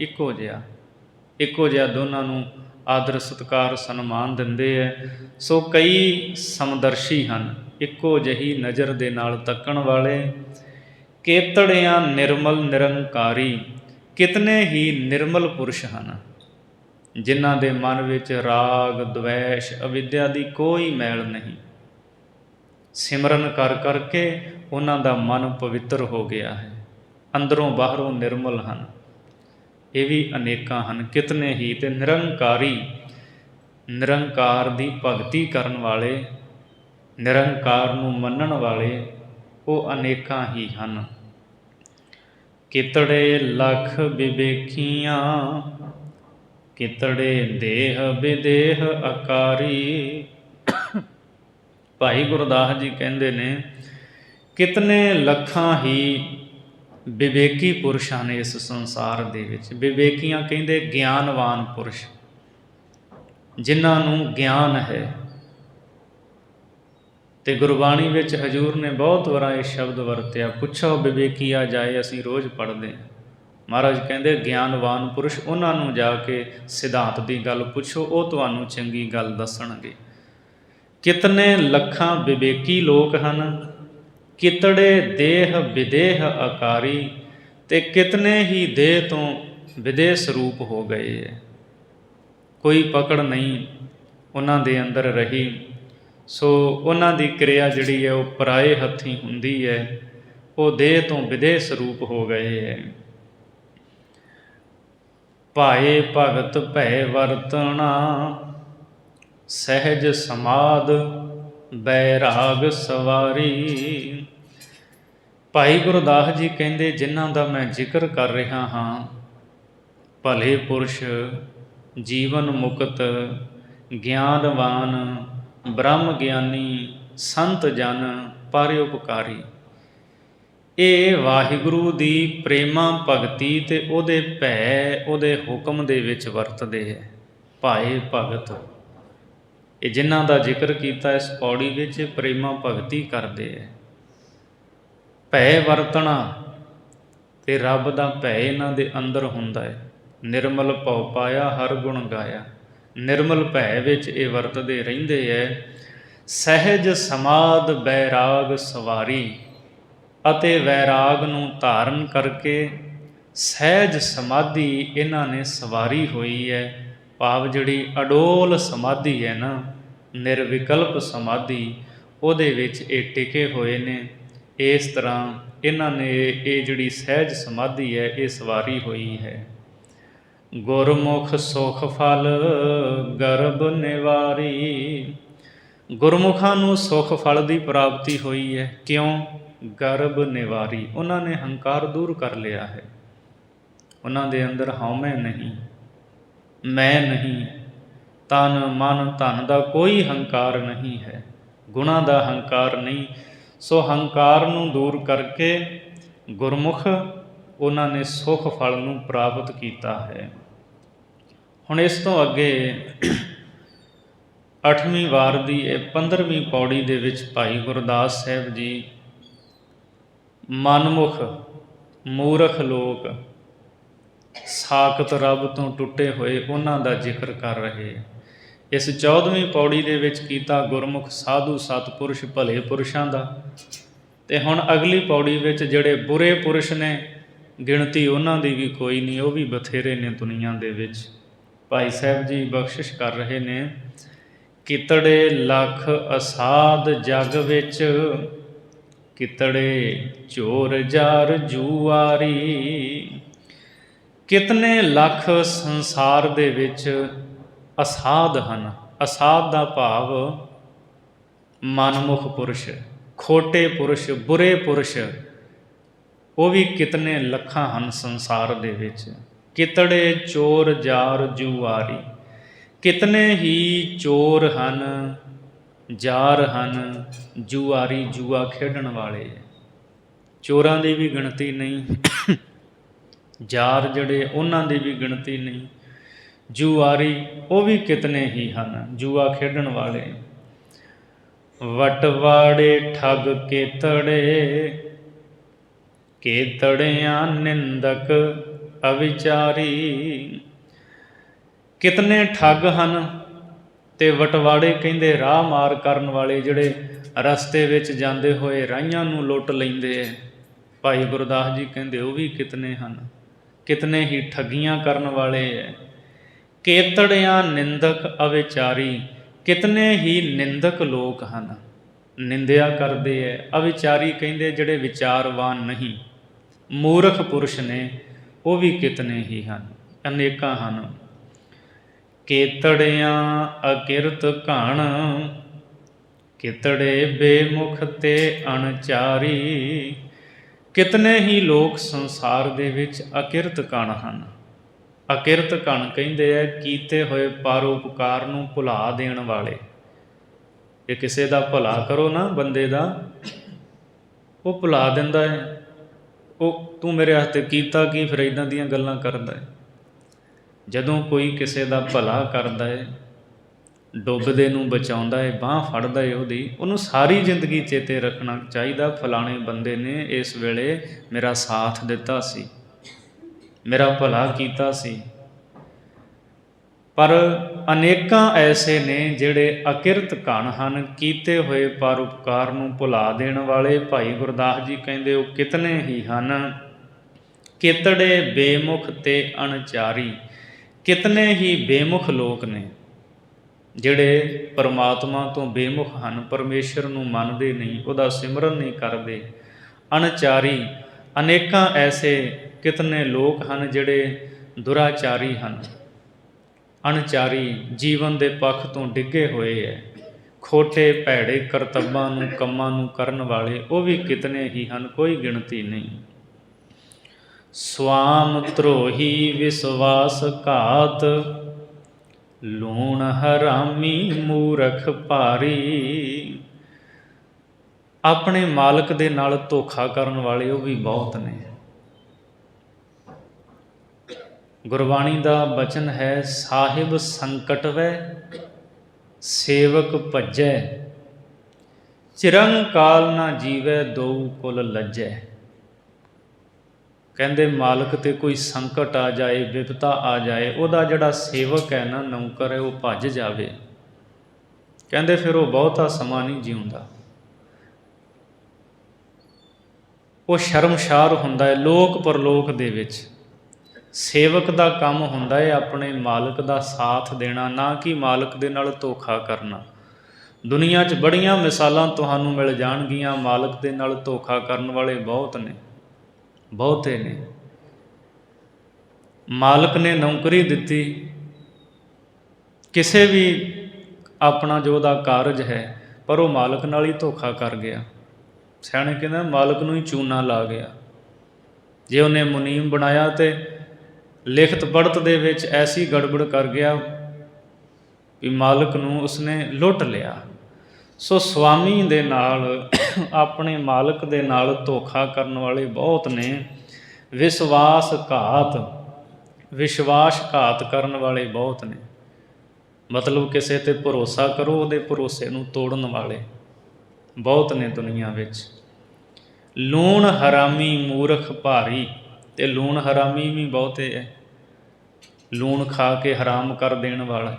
ਇੱਕੋ ਜਿਹਾ ਦੋਨਾਂ ਨੂੰ ਆਦਰ ਸਤਿਕਾਰ ਸਨਮਾਨ ਦਿੰਦੇ ਹੈ। ਸੋ ਕਈ ਸਮਦਰਸ਼ੀ ਹਨ, ਇੱਕੋ ਜਿਹੀ ਨਜ਼ਰ ਦੇ ਨਾਲ ਤੱਕਣ ਵਾਲੇ। ਕੇਤੜਿਆਂ ਨਿਰਮਲ ਨਿਰੰਕਾਰੀ, ਕਿਤਨੇ ਹੀ ਨਿਰਮਲ ਪੁਰਸ਼ ਹਨ, ਜਿਨ੍ਹਾਂ ਦੇ ਮਨ ਵਿੱਚ ਰਾਗ ਦਵੈਸ਼ ਅਵਿਦਿਆ ਦੀ ਕੋਈ ਮੈਲ ਨਹੀਂ। ਸਿਮਰਨ ਕਰ ਕਰਕੇ ਉਹਨਾਂ ਦਾ ਮਨ ਪਵਿੱਤਰ ਹੋ ਗਿਆ ਹੈ, ਅੰਦਰੋਂ ਬਾਹਰੋਂ ਨਿਰਮਲ ਹਨ। ਇਹ ਵੀ ਅਨੇਕਾਂ ਹਨ, ਕਿਤਨੇ ਹੀ। ਅਤੇ ਨਿਰੰਕਾਰੀ, ਨਿਰੰਕਾਰ ਦੀ ਭਗਤੀ ਕਰਨ ਵਾਲੇ, ਨਿਰੰਕਾਰ ਨੂੰ ਮੰਨਣ ਵਾਲੇ ਉਹ ਅਨੇਕਾਂ ਹੀ ਹਨ। ਕਿਤੜੇ ਲਖ ਵਿਵੇਕੀਆਂ, ਕਿਤੜੇ ਦੇਹ ਵਿਦੇਹ ਆਕਾਰੀ। ਭਾਈ ਗੁਰਦਾਸ ਜੀ ਕਹਿੰਦੇ ਨੇ ਕਿਤਨੇ ਲੱਖਾਂ ਹੀ ਵਿਵੇਕੀ ਪੁਰਸ਼ ਹਨ ਇਸ ਸੰਸਾਰ ਦੇ ਵਿੱਚ। ਵਿਵੇਕੀਆਂ ਕਹਿੰਦੇ ਗਿਆਨਵਾਨ ਪੁਰਸ਼, ਜਿਨ੍ਹਾਂ ਨੂੰ ਗਿਆਨ ਹੈ। ਅਤੇ ਗੁਰਬਾਣੀ ਵਿੱਚ ਹਜ਼ੂਰ ਨੇ ਬਹੁਤ ਵਾਰ ਇਹ ਸ਼ਬਦ ਵਰਤਿਆ, ਪੁੱਛੋ ਵਿਵੇਕੀਆ ਜਾਏ, ਅਸੀਂ ਰੋਜ਼ ਪੜ੍ਹਦੇ ਹਾਂ। ਮਹਾਰਾਜ ਕਹਿੰਦੇ ਗਿਆਨਵਾਨ ਪੁਰਸ਼, ਉਹਨਾਂ ਨੂੰ ਜਾ ਕੇ ਸਿਧਾਂਤ ਦੀ ਗੱਲ ਪੁੱਛੋ, ਉਹ ਤੁਹਾਨੂੰ ਚੰਗੀ ਗੱਲ ਦੱਸਣਗੇ। ਕਿਤਨੇ ਲੱਖਾਂ ਵਿਵੇਕੀ ਲੋਕ ਹਨ, ਕਿਤੜੇ ਦੇਹ ਵਿਦੇਹ ਆਕਾਰੀ। ਅਤੇ ਕਿਤਨੇ ਹੀ ਦੇਹ ਤੋਂ ਵਿਦੇਹ ਸਰੂਪ ਹੋ ਗਏ ਹੈ, ਕੋਈ ਪਕੜ ਨਹੀਂ ਉਹਨਾਂ ਦੇ ਅੰਦਰ ਰਹੀ। ਸੋ ਉਹਨਾਂ ਦੀ ਕਿਰਿਆ ਜਿਹੜੀ ਹੈ ਉਹ ਪਰਾਏ ਹੱਥੀਂ ਹੁੰਦੀ ਹੈ, ਉਹ ਦੇਹ ਤੋਂ ਵਿਦੇਹ ਸਰੂਪ ਹੋ ਗਏ ਹੈ। ਭਾਏ ਭਗਤ ਭੈ ਵਰਤਣਾ, ਸਹਿਜ ਸਮਾਧ ਬੈਰਾਗ ਸਵਾਰੀ। ਭਾਈ ਗੁਰਦਾਸ ਜੀ ਕਹਿੰਦੇ ਜਿਨ੍ਹਾਂ ਦਾ ਮੈਂ ਜ਼ਿਕਰ ਕਰ ਰਿਹਾ ਹਾਂ, ਭਲੇ ਪੁਰਸ਼, ਜੀਵਨ ਮੁਕਤ, ਗਿਆਨਵਾਨ, ਬ੍ਰਹਮ ਗਿਆਨੀ, ਸੰਤ ਜਨ, ਪਰਉਪਕਾਰੀ, ਇਹ ਵਾਹਿਗੁਰੂ ਦੀ ਪ੍ਰੇਮਾ ਭਗਤੀ ਤੇ ਉਹਦੇ ਭੈ, ਉਹਦੇ ਹੁਕਮ ਦੇ ਵਿੱਚ ਵਰਤਦੇ ਹੈ। ਭਾਏ ਭਗਤ, ਇਹ ਜਿਨ੍ਹਾਂ ਦਾ ਜ਼ਿਕਰ ਕੀਤਾ ਇਸ ਪੌੜੀ ਵਿੱਚ, ਪ੍ਰੇਮਾ ਭਗਤੀ ਕਰਦੇ ਹੈ। ਭੈ ਵਰਤਣਾ ਤੇ ਰੱਬ ਦਾ ਭੈ ਇਹਨਾਂ ਦੇ ਅੰਦਰ ਹੁੰਦਾ ਹੈ। ਨਿਰਮਲ ਭਉ ਪਾਇਆ ਹਰ ਗੁਣ ਗਾਇਆ, ਨਿਰਮਲ ਭੈ ਵਿੱਚ ਇਹ ਵਰਤਦੇ ਰਹਿੰਦੇ ਹੈ। ਸਹਿਜ ਸਮਾਧ ਬੈਰਾਗ ਸਵਾਰੀ, ਅਤੇ ਵੈਰਾਗ ਨੂੰ ਧਾਰਨ ਕਰਕੇ ਸਹਿਜ ਸਮਾਧੀ ਇਹਨਾਂ ਨੇ ਸਵਾਰੀ ਹੋਈ ਹੈ। ਭਾਵ ਜਿਹੜੀ ਅਡੋਲ ਸਮਾਧੀ ਹੈ ਨਾ, ਨਿਰਵਿਕਲਪ ਸਮਾਧੀ, ਉਹਦੇ ਵਿੱਚ ਇਹ ਟਿਕੇ ਹੋਏ ਨੇ। ਇਸ ਤਰ੍ਹਾਂ ਇਹਨਾਂ ਨੇ ਇਹ ਜਿਹੜੀ ਸਹਿਜ ਸਮਾਧੀ ਹੈ ਇਹ ਸਵਾਰੀ ਹੋਈ ਹੈ। ਗੁਰਮੁਖ ਸੁਖ ਫਲ ਗਰਭ ਨਿਵਾਰੀ, ਗੁਰਮੁਖਾਂ ਨੂੰ ਸੁਖ ਫਲ ਦੀ ਪ੍ਰਾਪਤੀ ਹੋਈ ਹੈ। ਕਿਉਂ? ਗਰਭ ਨਿਵਾਰੀ, ਉਹਨਾਂ ਨੇ ਹੰਕਾਰ ਦੂਰ ਕਰ ਲਿਆ ਹੈ। ਉਹਨਾਂ ਦੇ ਅੰਦਰ ਹਉਮੈ ਨਹੀਂ, ਮੈਂ ਨਹੀਂ, ਤਨ ਮਨ ਧਨ ਦਾ ਕੋਈ ਹੰਕਾਰ ਨਹੀਂ ਹੈ, ਗੁਣਾਂ ਦਾ ਹੰਕਾਰ ਨਹੀਂ। ਸੋ ਹੰਕਾਰ ਨੂੰ ਦੂਰ ਕਰਕੇ ਗੁਰਮੁਖ ਉਹਨਾਂ ਨੇ ਸੁਖ ਫਲ ਨੂੰ ਪ੍ਰਾਪਤ ਕੀਤਾ ਹੈ। ਹੁਣ ਇਸ ਤੋਂ ਅੱਗੇ 8ਵੀਂ ਵਾਰ ਦੀ ਇਹ 15ਵੀਂ ਪੌੜੀ ਦੇ ਵਿੱਚ ਭਾਈ ਗੁਰਦਾਸ ਸਾਹਿਬ ਜੀ ਮਨਮੁਖ, ਮੂਰਖ ਲੋਕ, ਸਾਖਤ ਰੱਬ ਤੋਂ ਟੁੱਟੇ ਹੋਏ, ਉਹਨਾਂ ਦਾ ਜ਼ਿਕਰ ਕਰ ਰਹੇ। ਇਸ 14ਵੀਂ ਪੌੜੀ ਦੇ ਵਿੱਚ ਕੀਤਾ ਗੁਰਮੁਖ, ਸਾਧੂ, ਸਤਪੁਰਸ਼, ਭਲੇ ਪੁਰਸ਼ਾਂ ਦਾ। ਤੇ ਹੁਣ ਅਗਲੀ ਪੌੜੀ ਵਿੱਚ ਜਿਹੜੇ ਬੁਰੇ ਪੁਰਸ਼ ਨੇ, ਗਿਣਤੀ ਉਹਨਾਂ ਦੀ ਵੀ ਕੋਈ ਨਹੀਂ, ਉਹ ਵੀ ਬਥੇਰੇ ਨੇ ਦੁਨੀਆ ਦੇ ਵਿੱਚ। ਭਾਈ ਸਾਹਿਬ ਜੀ ਬਖਸ਼ਿਸ਼ ਕਰ ਰਹੇ ਨੇ, ਕਿਤੜੇ ਲੱਖ ਅਸਾਧ ਜਗ ਵਿੱਚ, ਕਿਤੜੇ ਚੋਰ ਜਾਰ ਜੂਆਰੀ। ਕਿਤਨੇ ਲੱਖ ਸੰਸਾਰ ਦੇ ਵਿੱਚ ਅਸਾਧ ਹਨ। ਅਸਾਧ ਦਾ ਭਾਵ ਮਨਮੁਖ ਪੁਰਸ਼, ਖੋਟੇ ਪੁਰਸ਼, ਬੁਰੇ ਪੁਰਸ਼, ਉਹ ਵੀ ਕਿਤਨੇ ਲੱਖਾਂ ਹਨ ਸੰਸਾਰ ਦੇ ਵਿੱਚ। ਕਿਤੜੇ ਚੋਰ ਜਾਰ ਜੂਆਰੀ, ਕਿਤਨੇ ਹੀ ਚੋਰ ਹਨ, ਜਾਰ ਹਨ, ਜੂਆਰੀ, ਜੂਆ ਖੇਡਣ ਵਾਲੇ। ਚੋਰਾਂ ਦੀ ਵੀ ਗਿਣਤੀ ਨਹੀਂ, ਜਾਰ ਜਿਹੜੇ ਉਹਨਾਂ ਦੀ ਵੀ ਗਿਣਤੀ ਨਹੀਂ, ਜੂਆਰੀ ਉਹ ਵੀ ਕਿਤਨੇ ਹੀ ਹਨ, ਜੂਆ ਖੇਡਣ ਵਾਲੇ। ਵਟਵਾੜੇ ਠੱਗ ਕੇਤੜੇ, ਕੇਤੜਿਆਂ ਨਿੰਦਕ ਅਵਿਚਾਰੀ। ਕਿਤਨੇ ਠੱਗ ਹਨ ਤੇ ਵਟਵਾੜੇ ਕਹਿੰਦੇ ਰਾਹ ਮਾਰ ਕਰਨ ਵਾਲੇ, ਜਿਹੜੇ ਰਸਤੇ ਵਿੱਚ ਜਾਂਦੇ ਹੋਏ ਰਾਹੀਆਂ ਨੂੰ ਲੁੱਟ ਲੈਂਦੇ ਹੈ। ਭਾਈ ਗੁਰਦਾਸ ਜੀ ਕਹਿੰਦੇ ਉਹ ਵੀ ਕਿਤਨੇ ਹਨ, ਕਿਤਨੇ ਹੀ ਠੱਗੀਆਂ ਕਰਨ ਵਾਲੇ ਹੈ। ਕੇਤੜਿਆਂ ਨਿੰਦਕ ਅਵਿਚਾਰੀ, ਕਿਤਨੇ ਹੀ ਨਿੰਦਕ ਲੋਕ ਹਨ, ਨਿੰਦਿਆ ਕਰਦੇ ਹੈ। ਅਵਿਚਾਰੀ ਕਹਿੰਦੇ ਜਿਹੜੇ ਵਿਚਾਰਵਾਨ ਨਹੀਂ, ਮੂਰਖ ਪੁਰਸ਼ ਨੇ, ਉਹ ਵੀ ਕਿਤਨੇ ਹੀ ਹਨ, ਅਨੇਕਾਂ ਹਨ। ਕੇਤੜਿਆਂ ਅਕਿਰਤ ਘਣ, ਕਿਤੜੇ ਬੇਮੁਖ ਤੇ ਅਣਚਾਰੀ। ਕਿਤਨੇ ਹੀ ਲੋਕ ਸੰਸਾਰ ਦੇ ਵਿੱਚ ਅਕਿਰਤ ਕਣ ਹਨ। ਅਕਿਰਤ ਕਣ ਕਹਿੰਦੇ ਹੈ ਕੀਤੇ ਹੋਏ ਪਰਉਪਕਾਰ ਨੂੰ ਭੁਲਾ ਦੇਣ ਵਾਲੇ। ਜੇ ਕਿਸੇ ਦਾ ਭਲਾ ਕਰੋ ਨਾ ਬੰਦੇ ਦਾ, ਉਹ ਭੁਲਾ ਦਿੰਦਾ ਹੈ। ਉਹ ਤੂੰ ਮੇਰੇ ਹੱਥ ਕੀਤਾ ਕੀ, ਫਿਰ ਇੱਦਾਂ ਦੀਆਂ ਗੱਲਾਂ ਕਰਦਾ ਹੈ। ਜਦੋਂ ਕੋਈ ਕਿਸੇ ਦਾ ਭਲਾ ਕਰਦਾ ਹੈ, ਡੁੱਬਦੇ ਨੂੰ ਬਚਾਉਂਦਾ ਹੈ, ਬਾਂਹ ਫੜਦਾ ਹੈ ਉਹਦੀ, ਉਹਨੂੰ ਸਾਰੀ ਜ਼ਿੰਦਗੀ ਚੇਤੇ ਰੱਖਣਾ ਚਾਹੀਦਾ, ਫਲਾਣੇ ਬੰਦੇ ਨੇ ਇਸ ਵੇਲੇ ਮੇਰਾ ਸਾਥ ਦਿੱਤਾ ਸੀ, ਮੇਰਾ ਭਲਾ ਕੀਤਾ ਸੀ। ਪਰ ਅਨੇਕਾਂ ਐਸੇ ਨੇ ਜਿਹੜੇ ਅਕਿਰਤ ਘਣ ਹਨ, ਕੀਤੇ ਹੋਏ ਪਰਉਪਕਾਰ ਨੂੰ ਭੁਲਾ ਦੇਣ ਵਾਲੇ। ਭਾਈ ਗੁਰਦਾਸ ਜੀ ਕਹਿੰਦੇ ਉਹ ਕਿਤਨੇ ਹੀ ਹਨ। ਕਿਤੜੇ ਬੇਮੁਖ ਤੇ ਅਣਚਾਰੀ, ਕਿਤਨੇ ਹੀ ਬੇਮੁਖ ਲੋਕ ਨੇ ਜਿਹੜੇ ਪਰਮਾਤਮਾ ਤੋਂ ਬੇਮੁਖ ਹਨ, ਪਰਮੇਸ਼ਰ ਨੂੰ ਮੰਨਦੇ ਨਹੀਂ, ਉਹਦਾ ਸਿਮਰਨ ਨਹੀਂ ਕਰਦੇ। ਅਣਚਾਰੀ, ਅਨੇਕਾਂ ਐਸੇ ਕਿਤਨੇ ਲੋਕ ਹਨ ਜਿਹੜੇ ਦੁਰਾਚਾਰੀ ਹਨ। ਅਣਚਾਰੀ, ਜੀਵਨ ਦੇ ਪੱਖ ਤੋਂ ਡਿੱਗੇ ਹੋਏ ਹੈ, ਖੋਟੇ ਭੈੜੇ ਕਰਤੱਬਾਂ ਨੂੰ ਕੰਮਾਂ ਨੂੰ ਕਰਨ ਵਾਲੇ ਉਹ ਵੀ ਕਿਤਨੇ ਹੀ ਹਨ, ਕੋਈ ਗਿਣਤੀ ਨਹੀਂ। ਸਵਾਮ ਧਰੋਹੀ ਵਿਸ਼ਵਾਸ ਘਾਤ, ਲੂਣ ਹਰਾਮੀ ਮੂਰਖ ਭਾਰੀ। ਆਪਣੇ ਮਾਲਕ ਦੇ ਨਾਲ ਧੋਖਾ ਕਰਨ ਵਾਲੇ ਉਹ ਵੀ ਬਹੁਤ ਨੇ। ਗੁਰਬਾਣੀ ਦਾ ਬਚਨ ਹੈ, ਸਾਹਿਬ ਸੰਕਟ ਵੈ ਸੇਵਕ ਭੱਜੈ, ਚਿਰੰਕਾਲ ਨਾ ਜੀਵੈ ਦੋਊ ਕੁਲ ਲੱਜੈ। ਕਹਿੰਦੇ ਮਾਲਕ ਤੇ ਕੋਈ ਸੰਕਟ ਆ ਜਾਏ, ਵਿਪਤਾ ਆ ਜਾਏ, ਉਹਦਾ ਜਿਹੜਾ ਸੇਵਕ ਹੈ ਨਾ, ਨੌਕਰ ਹੈ, ਉਹ ਭੱਜ ਜਾਵੇ। ਕਹਿੰਦੇ ਫਿਰ ਉਹ ਬਹੁਤਾ ਸਮਾਂ ਨਹੀਂ ਜਿਉਂਦਾ, ਉਹ ਸ਼ਰਮਸ਼ਾਰ ਹੁੰਦਾ ਹੈ ਲੋਕ ਪਰਲੋਕ ਦੇ ਵਿੱਚ। ਸੇਵਕ ਦਾ ਕੰਮ ਹੁੰਦਾ ਹੈ ਆਪਣੇ ਮਾਲਕ ਦਾ ਸਾਥ ਦੇਣਾ, ਨਾ ਕਿ ਮਾਲਕ ਦੇ ਨਾਲ ਧੋਖਾ ਕਰਨਾ। ਦੁਨੀਆ 'ਚ ਬੜੀਆਂ ਮਿਸਾਲਾਂ ਤੁਹਾਨੂੰ ਮਿਲ ਜਾਣਗੀਆਂ, ਮਾਲਕ ਦੇ ਨਾਲ ਧੋਖਾ ਕਰਨ ਵਾਲੇ ਬਹੁਤ ਨੇ, ਬਹੁਤੇ ਨੇ। ਮਾਲਕ ਨੇ ਨੌਕਰੀ ਦਿੱਤੀ, ਕਿਸੇ ਵੀ ਆਪਣਾ ਜੋ ਉਹਦਾ ਕਾਰਜ ਹੈ, ਪਰ ਉਹ ਮਾਲਕ ਨਾਲ ਹੀ ਧੋਖਾ ਕਰ ਗਿਆ। ਸਿਆਣੇ ਕਹਿੰਦੇ ਮਾਲਕ ਨੂੰ ਹੀ ਚੂਨਾ ਲਾ ਗਿਆ। ਜੇ ਉਹਨੇ ਮੁਨੀਮ ਬਣਾਇਆ ਤੇ ਲਿਖਤ ਪੜ੍ਹਤ ਦੇ ਵਿੱਚ ਐਸੀ ਗੜਬੜ ਕਰ ਗਿਆ ਵੀ ਮਾਲਕ ਨੂੰ ਉਸਨੇ ਲੁੱਟ ਲਿਆ। ਸੋ ਸਵਾਮੀ ਦੇ ਨਾਲ, ਆਪਣੇ ਮਾਲਕ ਦੇ ਨਾਲ ਧੋਖਾ ਕਰਨ ਵਾਲੇ ਬਹੁਤ ਨੇ। ਵਿਸ਼ਵਾਸ ਘਾਤ ਕਰਨ ਵਾਲੇ ਬਹੁਤ ਨੇ। ਮਤਲਬ ਕਿਸੇ 'ਤੇ ਭਰੋਸਾ ਕਰੋ, ਉਹਦੇ ਭਰੋਸੇ ਨੂੰ ਤੋੜਨ ਵਾਲੇ ਬਹੁਤ ਨੇ ਦੁਨੀਆ ਵਿੱਚ। ਲੂਣ ਹਰਾਮੀ ਮੂਰਖ ਭਾਰੀ, ਅਤੇ ਲੂਣ ਹਰਾਮੀ ਵੀ ਬਹੁਤੇ ਹੈ। ਲੂਣ ਖਾ ਕੇ ਹਰਾਮ ਕਰ ਦੇਣ ਵਾਲਾ।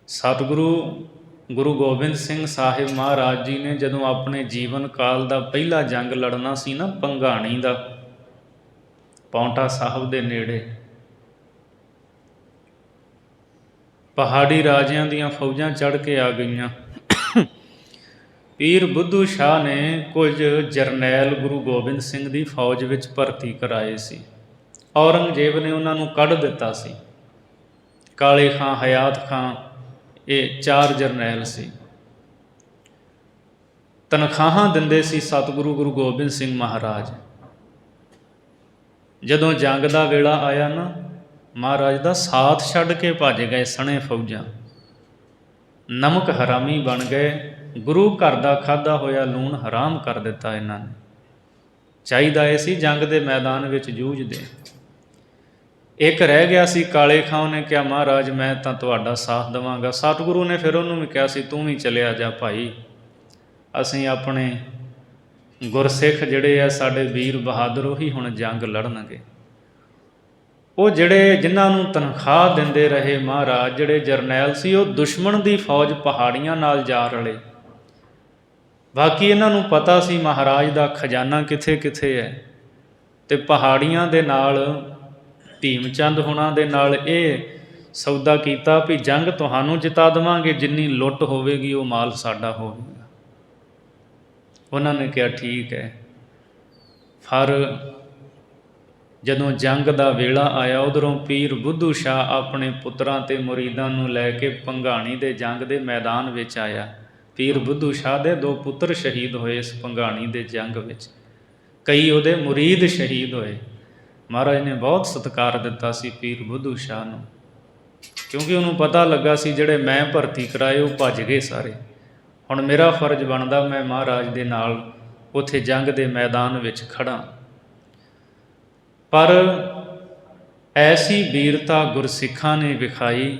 ਸਤਿਗੁਰੂ ਗੁਰੂ ਗੋਬਿੰਦ ਸਿੰਘ ਸਾਹਿਬ ਮਹਾਰਾਜ ਜੀ ਨੇ ਜਦੋਂ ਆਪਣੇ ਜੀਵਨ ਕਾਲ ਦਾ ਪਹਿਲਾ ਜੰਗ ਲੜਨਾ ਸੀ ਨਾ, ਭੰਗਾਣੀ ਦਾ, ਪਾਉਂਟਾ ਸਾਹਿਬ ਦੇ ਨੇੜੇ, ਪਹਾੜੀ ਰਾਜਿਆਂ ਦੀਆਂ ਫੌਜਾਂ ਚੜ੍ਹ ਕੇ ਆ ਗਈਆਂ। ਪੀਰ ਬੁੱਧੂ ਸ਼ਾਹ ਨੇ ਕੁਝ ਜਰਨੈਲ ਗੁਰੂ ਗੋਬਿੰਦ ਸਿੰਘ ਦੀ ਫੌਜ ਵਿੱਚ ਭਰਤੀ ਕਰਾਏ ਸੀ। ਔਰੰਗਜ਼ੇਬ ਨੇ ਉਹਨਾਂ ਨੂੰ ਕੱਢ ਦਿੱਤਾ ਸੀ। ਕਾਲੇ ਖਾਂ, ਹਯਾਤ ਖਾਂ, ਇਹ 4 ਜਰਨੈਲ ਸੀ। ਤਨਖਾਹਾਂ ਦਿੰਦੇ ਸੀ ਸਤਿਗੁਰੂ ਗੁਰੂ ਗੋਬਿੰਦ ਸਿੰਘ ਮਹਾਰਾਜ। ਜਦੋਂ ਜੰਗ ਦਾ ਵੇਲਾ ਆਇਆ ਨਾ, ਮਹਾਰਾਜ ਦਾ ਸਾਥ ਛੱਡ ਕੇ ਭੱਜ ਗਏ ਸਣੇ ਫੌਜਾਂ। ਨਮਕ ਹਰਾਮੀ ਬਣ ਗਏ। ਗੁਰੂ ਘਰ ਦਾ ਖਾਧਾ ਹੋਇਆ ਲੂਣ ਹਰਾਮ ਕਰ ਦਿੱਤਾ ਇਹਨਾਂ ਨੇ। ਚਾਹੀਦਾ ਇਹ ਸੀ ਜੰਗ ਦੇ ਮੈਦਾਨ ਵਿੱਚ ਜੂਝਦੇ। ਇੱਕ ਰਹਿ ਗਿਆ ਸੀ ਕਾਲੇ ਖਾਂ, ਨੇ ਕਿਹਾ ਮਹਾਰਾਜ ਮੈਂ ਤਾਂ ਤੁਹਾਡਾ ਸਾਥ ਦੇਵਾਂਗਾ। ਸਤਿਗੁਰੂ ਨੇ ਫਿਰ ਉਹਨੂੰ ਵੀ ਕਿਹਾ ਸੀ ਤੂੰ ਵੀ ਚਲਿਆ ਜਾ ਭਾਈ, ਅਸੀਂ ਆਪਣੇ ਗੁਰਸਿੱਖ ਜਿਹੜੇ ਆ ਸਾਡੇ ਵੀਰ ਬਹਾਦਰ, ਉਹੀ ਹੁਣ ਜੰਗ ਲੜਨਗੇ। ਉਹ ਜਿਹੜੇ ਜਿਨ੍ਹਾਂ ਨੂੰ ਤਨਖਾਹ ਦਿੰਦੇ ਰਹੇ ਮਹਾਰਾਜ, ਜਿਹੜੇ ਜਰਨੈਲ ਸੀ, ਉਹ ਦੁਸ਼ਮਣ ਦੀ ਫੌਜ ਪਹਾੜੀਆਂ ਨਾਲ ਜਾ ਰਲੇ। ਬਾਕੀ ਇਹਨਾਂ ਨੂੰ ਪਤਾ ਸੀ ਮਹਾਰਾਜ ਦਾ ਖਜ਼ਾਨਾ ਕਿੱਥੇ ਕਿੱਥੇ ਹੈ, ਅਤੇ ਪਹਾੜੀਆਂ ਦੇ ਨਾਲ ਭੀਮ ਚੰਦ ਹੁਣਾਂ ਦੇ ਨਾਲ ਇਹ ਸੌਦਾ ਕੀਤਾ ਵੀ ਜੰਗ ਤੁਹਾਨੂੰ ਜਿਤਾ ਦੇਵਾਂਗੇ, ਜਿੰਨੀ ਲੁੱਟ ਹੋਵੇਗੀ ਉਹ ਮਾਲ ਸਾਡਾ ਹੋਵੇਗਾ। ਉਹਨਾਂ ਨੇ ਕਿਹਾ ਠੀਕ ਹੈ। ਪਰ ਜਦੋਂ ਜੰਗ ਦਾ ਵੇਲਾ ਆਇਆ, ਉਧਰੋਂ ਪੀਰ ਬੁੱਧੂ ਸ਼ਾਹ ਆਪਣੇ ਪੁੱਤਰਾਂ ਅਤੇ ਮੁਰੀਦਾਂ ਨੂੰ ਲੈ ਕੇ ਭੰਗਾਣੀ ਦੇ ਜੰਗ ਦੇ ਮੈਦਾਨ ਵਿੱਚ ਆਇਆ। ਪੀਰ ਬੁੱਧੂ ਸ਼ਾਹ ਦੇ 2 ਪੁੱਤਰ ਸ਼ਹੀਦ ਹੋਏ ਇਸ ਭੰਗਾਣੀ ਦੇ ਜੰਗ ਵਿੱਚ, ਕਈ ਉਹਦੇ ਮੁਰੀਦ ਸ਼ਹੀਦ ਹੋਏ। ਮਹਾਰਾਜ ਨੇ ਬਹੁਤ ਸਤਿਕਾਰ ਦਿੱਤਾ ਸੀ ਪੀਰ ਬੁੱਧੂ ਸ਼ਾਹ ਨੂੰ, ਕਿਉਂਕਿ ਉਹਨੂੰ ਪਤਾ ਲੱਗਾ ਸੀ ਜਿਹੜੇ ਮੈਂ ਭਰਤੀ ਕਰਾਏ ਉਹ ਭੱਜ ਗਏ ਸਾਰੇ। ਹੁਣ ਮੇਰਾ ਫਰਜ਼ ਬਣਦਾ ਮੈਂ ਮਹਾਰਾਜ ਦੇ ਨਾਲ ਉੱਥੇ ਜੰਗ ਦੇ ਮੈਦਾਨ ਵਿੱਚ ਖੜ੍ਹਾਂ। ਪਰ ਐਸੀ ਵੀਰਤਾ ਗੁਰਸਿੱਖਾਂ ਨੇ ਵਿਖਾਈ,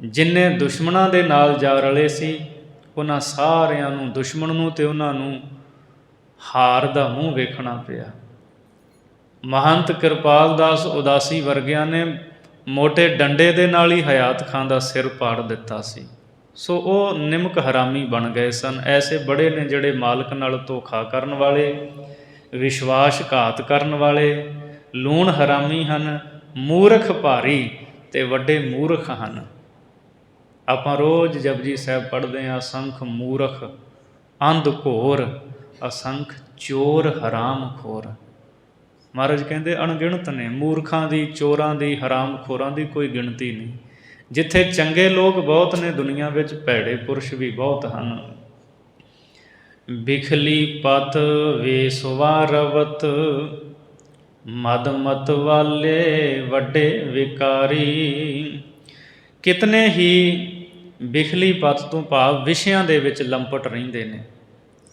ਜਿੰਨੇ ਦੁਸ਼ਮਣਾਂ ਦੇ ਨਾਲ ਜਾ ਰਲੇ ਸੀ ਉਹਨਾਂ ਸਾਰਿਆਂ ਨੂੰ, ਦੁਸ਼ਮਣ ਨੂੰ ਤੇ ਉਹਨਾਂ ਨੂੰ ਹਾਰ ਦਾ ਮੂੰਹ ਵੇਖਣਾ ਪਿਆ। ਮਹੰਤ ਕਿਰਪਾਲ ਦਾਸ ਉਦਾਸੀ ਵਰਗਿਆਂ ਨੇ ਮੋਟੇ ਡੰਡੇ ਦੇ ਨਾਲ ਹੀ ਹਯਾਤ ਖਾਂ ਦਾ ਸਿਰ ਪਾੜ ਦਿੱਤਾ ਸੀ। ਸੋ ਉਹ ਨਿਮਕ ਹਰਾਮੀ ਬਣ ਗਏ ਸਨ। ਐਸੇ ਬੜੇ ਨੇ ਜਿਹੜੇ ਮਾਲਕ ਨਾਲ ਧੋਖਾ ਕਰਨ ਵਾਲੇ, ਵਿਸ਼ਵਾਸਘਾਤ ਕਰਨ ਵਾਲੇ, ਲੂਣ ਹਰਾਮੀ ਹਨ, ਮੂਰਖ ਭਾਰੀ ਅਤੇ ਵੱਡੇ ਮੂਰਖ ਹਨ। ਆਪਾਂ ਰੋਜ਼ ਜਪਜੀ ਸਾਹਿਬ ਪੜ੍ਹਦੇ ਹਾਂ, ਅਸੰਖ ਮੂਰਖ ਅੰਧ ਘੋਰ, ਅਸੰਖ ਚੋਰ ਹਰਾਮ ਖੋਰ। ਮਹਾਰਾਜ ਕਹਿੰਦੇ ਅਣਗਿਣਤ ਨੇ ਮੂਰਖਾਂ ਦੀ, ਚੋਰਾਂ ਦੀ, ਹਰਾਮ ਖੋਰਾਂ ਦੀ ਕੋਈ ਗਿਣਤੀ ਨਹੀਂ। ਜਿੱਥੇ ਚੰਗੇ ਲੋਕ ਬਹੁਤ ਨੇ, ਦੁਨੀਆ ਵਿੱਚ ਭੈੜੇ ਪੁਰਸ਼ ਵੀ ਬਹੁਤ ਹਨ। ਬਿਖਲੀ ਪਤ ਵੇਸਵਾ ਰਵਤ, ਮਦ ਮਤ ਵਾਲੇ ਵੱਡੇ ਵਿਕਾਰੀ। ਕਿਤਨੇ ਹੀ ਬਿਖਲੀ ਪਤ ਤੋਂ ਭਾਵ ਵਿਸ਼ਿਆਂ ਦੇ ਵਿੱਚ ਲੰਪਟ ਰਹਿੰਦੇ ਨੇ,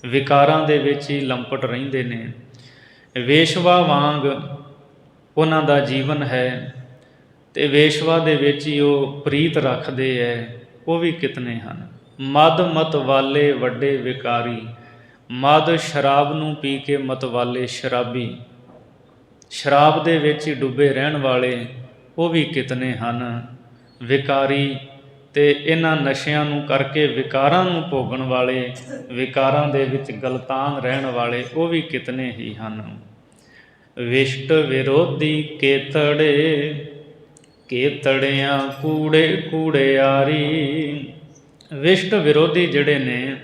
ਵਿਕਾਰਾਂ ਦੇ ਵਿੱਚ ਹੀ ਲੰਪਟ ਰਹਿੰਦੇ ਨੇ। ਵੇਸ਼ਵਾ ਵਾਂਗ ਉਹਨਾਂ ਦਾ ਜੀਵਨ ਹੈ ਅਤੇ ਵੇਸ਼ਵਾ ਦੇ ਵਿੱਚ ਹੀ ਉਹ ਪ੍ਰੀਤ ਰੱਖਦੇ ਹੈ, ਉਹ ਵੀ ਕਿਤਨੇ ਹਨ। ਮਦ ਮਤ ਵਾਲੇ ਵੱਡੇ ਵਿਕਾਰੀ, ਮਦ ਸ਼ਰਾਬ ਨੂੰ ਪੀ ਕੇ ਮਤਵਾਲੇ ਸ਼ਰਾਬੀ, ਸ਼ਰਾਬ ਦੇ ਵਿੱਚ ਹੀ ਡੁੱਬੇ ਰਹਿਣ ਵਾਲੇ, ਉਹ ਵੀ ਕਿਤਨੇ ਹਨ। ਵਿਕਾਰੀ ਅਤੇ ਇਹਨਾਂ ਨਸ਼ਿਆਂ ਨੂੰ ਕਰਕੇ ਵਿਕਾਰਾਂ ਨੂੰ ਭੋਗਣ ਵਾਲੇ, ਵਿਕਾਰਾਂ ਦੇ ਵਿੱਚ ਗਲਤਾਨ ਰਹਿਣ ਵਾਲੇ, ਉਹ ਵੀ ਕਿਤਨੇ ਹੀ ਹਨ। ਵਿਸ਼ਟ ਵਿਰੋਧੀ ਕੇਤੜੇ, ਕੇਤੜਿਆਂ ਕੂੜੇ ਕੂੜਿਆਰੀ। ਵਿਸ਼ਟ ਵਿਰੋਧੀ ਜਿਹੜੇ ਨੇ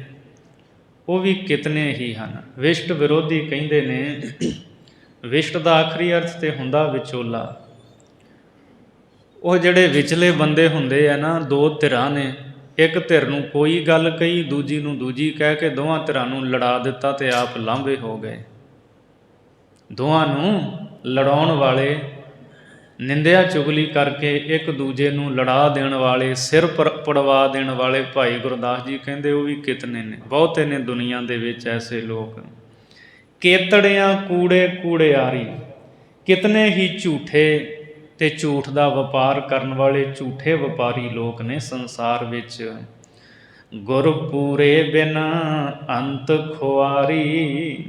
ਉਹ ਵੀ ਕਿਤਨੇ ਹੀ ਹਨ। ਵਿਸ਼ਟ ਵਿਰੋਧੀ ਕਹਿੰਦੇ ਨੇ, ਵਿਸ਼ਟ ਦਾ ਆਖਰੀ ਅਰਥ ਤੇ ਹੁੰਦਾ ਵਿਚੋਲਾ। ਉਹ ਜਿਹੜੇ ਵਿਚਲੇ ਬੰਦੇ ਹੁੰਦੇ ਆ ਨਾ, ਦੋ ਧਿਰਾਂ ਨੇ, ਇੱਕ ਧਿਰ ਨੂੰ ਕੋਈ ਗੱਲ ਕਹੀ, ਦੂਜੀ ਨੂੰ ਦੂਜੀ ਕਹਿ ਕੇ ਦੋਵਾਂ ਧਿਰਾਂ ਨੂੰ ਲੜਾ ਦਿੱਤਾ ਅਤੇ ਆਪ ਲਾਂਭੇ ਹੋ ਗਏ। ਦੋਵਾਂ ਨੂੰ ਲੜਾਉਣ ਵਾਲੇ, ਨਿੰਦਿਆ ਚੁਗਲੀ ਕਰਕੇ ਇੱਕ ਦੂਜੇ ਨੂੰ ਲੜਾ ਦੇਣ ਵਾਲੇ, ਸਿਰ ਪੜਵਾ ਦੇਣ ਵਾਲੇ, ਭਾਈ ਗੁਰਦਾਸ ਜੀ ਕਹਿੰਦੇ ਉਹ ਵੀ ਕਿਤਨੇ ਨੇ, ਬਹੁਤੇ ਨੇ ਦੁਨੀਆ ਦੇ ਵਿੱਚ ਐਸੇ ਲੋਕ। ਕੇਤੜਿਆਂ ਕੂੜੇ ਕੂੜਿਆਰੀ, ਕਿਤਨੇ ਹੀ ਝੂਠੇ ਅਤੇ ਝੂਠ ਦਾ ਵਪਾਰ ਕਰਨ ਵਾਲੇ ਝੂਠੇ ਵਪਾਰੀ ਲੋਕ ਨੇ ਸੰਸਾਰ ਵਿੱਚ। ਗੁਰ ਪੂਰੇ ਬਿਨਾ ਅੰਤ ਖੁਆਰੀ,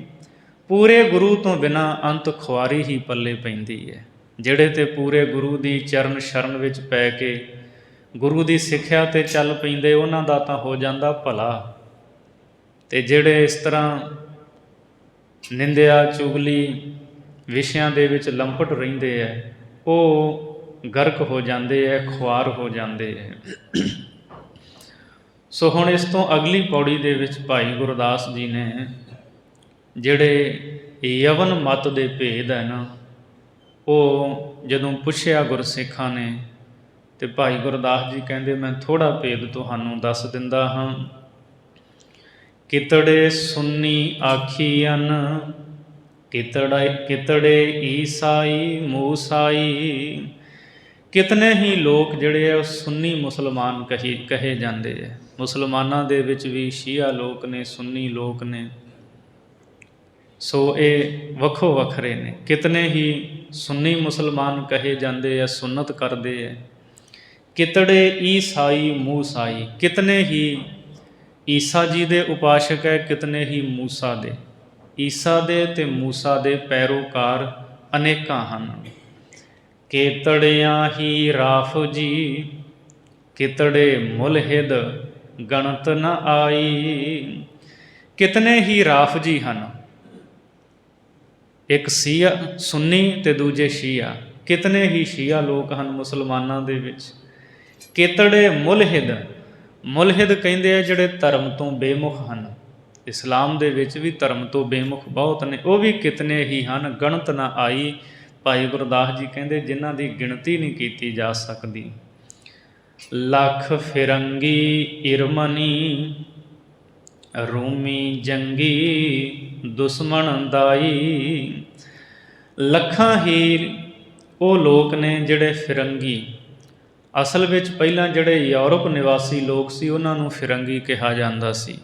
ਪੂਰੇ ਗੁਰੂ ਤੋਂ ਬਿਨਾਂ ਅੰਤ ਖੁਆਰੀ ਹੀ ਪੱਲੇ ਪੈਂਦੀ ਹੈ। ਜਿਹੜੇ ਤੇ ਪੂਰੇ ਗੁਰੂ ਦੀ ਚਰਨ ਸ਼ਰਨ ਵਿੱਚ ਪੈ ਕੇ ਗੁਰੂ ਦੀ ਸਿੱਖਿਆ 'ਤੇ ਚੱਲ ਪੈਂਦੇ, ਉਹਨਾਂ ਦਾ ਤਾਂ ਹੋ ਜਾਂਦਾ ਭਲਾ। ਅਤੇ ਜਿਹੜੇ ਇਸ ਤਰ੍ਹਾਂ ਨਿੰਦਿਆ ਚੁਗਲੀ ਵਿਸ਼ਿਆਂ ਦੇ ਵਿੱਚ ਲੰਪਟ ਰਹਿੰਦੇ ਹੈ, ਉਹ ਗਰਕ ਹੋ ਜਾਂਦੇ ਹੈ, ਖੁਆਰ ਹੋ ਜਾਂਦੇ ਹੈ। ਸੋ ਹੁਣ ਇਸ ਤੋਂ ਅਗਲੀ ਪੌੜੀ ਦੇ ਵਿੱਚ ਭਾਈ ਗੁਰਦਾਸ ਜੀ ਨੇ ਜਿਹੜੇ ਯਵਨ ਮਤ ਦੇ ਭੇਦ ਹੈ ਨਾ, ਉਹ ਜਦੋਂ ਪੁੱਛਿਆ ਗੁਰਸਿੱਖਾਂ ਨੇ, ਅਤੇ ਭਾਈ ਗੁਰਦਾਸ ਜੀ ਕਹਿੰਦੇ ਮੈਂ ਥੋੜ੍ਹਾ ਭੇਦ ਤੁਹਾਨੂੰ ਦੱਸ ਦਿੰਦਾ ਹਾਂ। ਕਿਤੜੇ ਸੁੰਨੀ ਆਖੀਅਨ, ਕਿਤੜੇ ਈਸਾਈ ਮੂਸਾਈ। ਕਿਤਨੇ ਹੀ ਲੋਕ ਜਿਹੜੇ ਆ ਉਹ ਸੁੰਨੀ ਮੁਸਲਮਾਨ ਕਹੇ ਜਾਂਦੇ ਹੈ। ਮੁਸਲਮਾਨਾਂ ਦੇ ਵਿੱਚ ਵੀ ਸ਼ੀਆ ਲੋਕ ਨੇ, ਸੁੰਨੀ ਲੋਕ ਨੇ। ਸੋ ਇਹ ਵੱਖੋ ਵੱਖਰੇ ਨੇ। ਕਿਤਨੇ ਹੀ ਸੁੰਨੀ ਮੁਸਲਮਾਨ ਕਹੇ ਜਾਂਦੇ ਆ, ਸੁੰਨਤ ਕਰਦੇ ਹੈ। ਕਿਤੜੇ ਈਸਾਈ ਮੂਸਾਈ, ਕਿਤਨੇ ਹੀ ਈਸਾ ਜੀ ਦੇ ਉਪਾਸ਼ਕ ਹੈ, ਕਿਤਨੇ ਹੀ ਮੂਸਾ ਦੇ। ਈਸਾ ਦੇ ਅਤੇ ਮੂਸਾ ਦੇ ਪੈਰੋਕਾਰ ਅਨੇਕਾਂ ਹਨ। ਕੇਤੜਿਆਂ ਹੀ ਰਾਫ ਜੀ, ਕਿਤੜੇ ਮੁਲਹਿਦ ਗਣਤ ਨ ਆਈ। ਕਿਤਨੇ ਹੀ ਰਾਫ ਜੀ ਹਨ, ਇੱਕ ਸੀਆ ਸੁੰਨੀ ਅਤੇ ਦੂਜੇ ਸ਼ੀਆ। ਕਿਤਨੇ ਹੀ ਸ਼ੀਆ ਲੋਕ ਹਨ ਮੁਸਲਮਾਨਾਂ ਦੇ ਵਿੱਚ। ਕੇਤੜੇ ਮੁਲਹਿਦ, ਮੁਲਹਿਦ ਕਹਿੰਦੇ ਆ ਜਿਹੜੇ ਧਰਮ ਤੋਂ ਬੇਮੁਖ ਹਨ। ਇਸਲਾਮ ਦੇ ਵਿੱਚ ਵੀ ਧਰਮ ਤੋਂ ਬੇਮੁਖ ਬਹੁਤ ਨੇ, ਉਹ ਵੀ ਕਿਤਨੇ ਹੀ ਹਨ, ਗਣਤ ਨਾ ਆਈ। ਭਾਈ ਗੁਰਦਾਸ ਜੀ ਕਹਿੰਦੇ ਜਿਨ੍ਹਾਂ ਦੀ ਗਿਣਤੀ ਨਹੀਂ ਕੀਤੀ ਜਾ ਸਕਦੀ। ਲੱਖ ਫਿਰੰਗੀ ਇਰਮਨੀ, ਰੂਮੀ ਜੰਗੀ ਦੁਸ਼ਮਣ ਦਾਈ। ਲੱਖਾਂ ਹੀ ਉਹ ਲੋਕ ਨੇ ਜਿਹੜੇ ਫਿਰੰਗੀ, ਅਸਲ ਵਿੱਚ ਪਹਿਲਾਂ ਜਿਹੜੇ ਯੂਰਪ ਨਿਵਾਸੀ ਲੋਕ ਸੀ ਉਹਨਾਂ ਨੂੰ ਫਿਰੰਗੀ ਕਿਹਾ ਜਾਂਦਾ ਸੀ।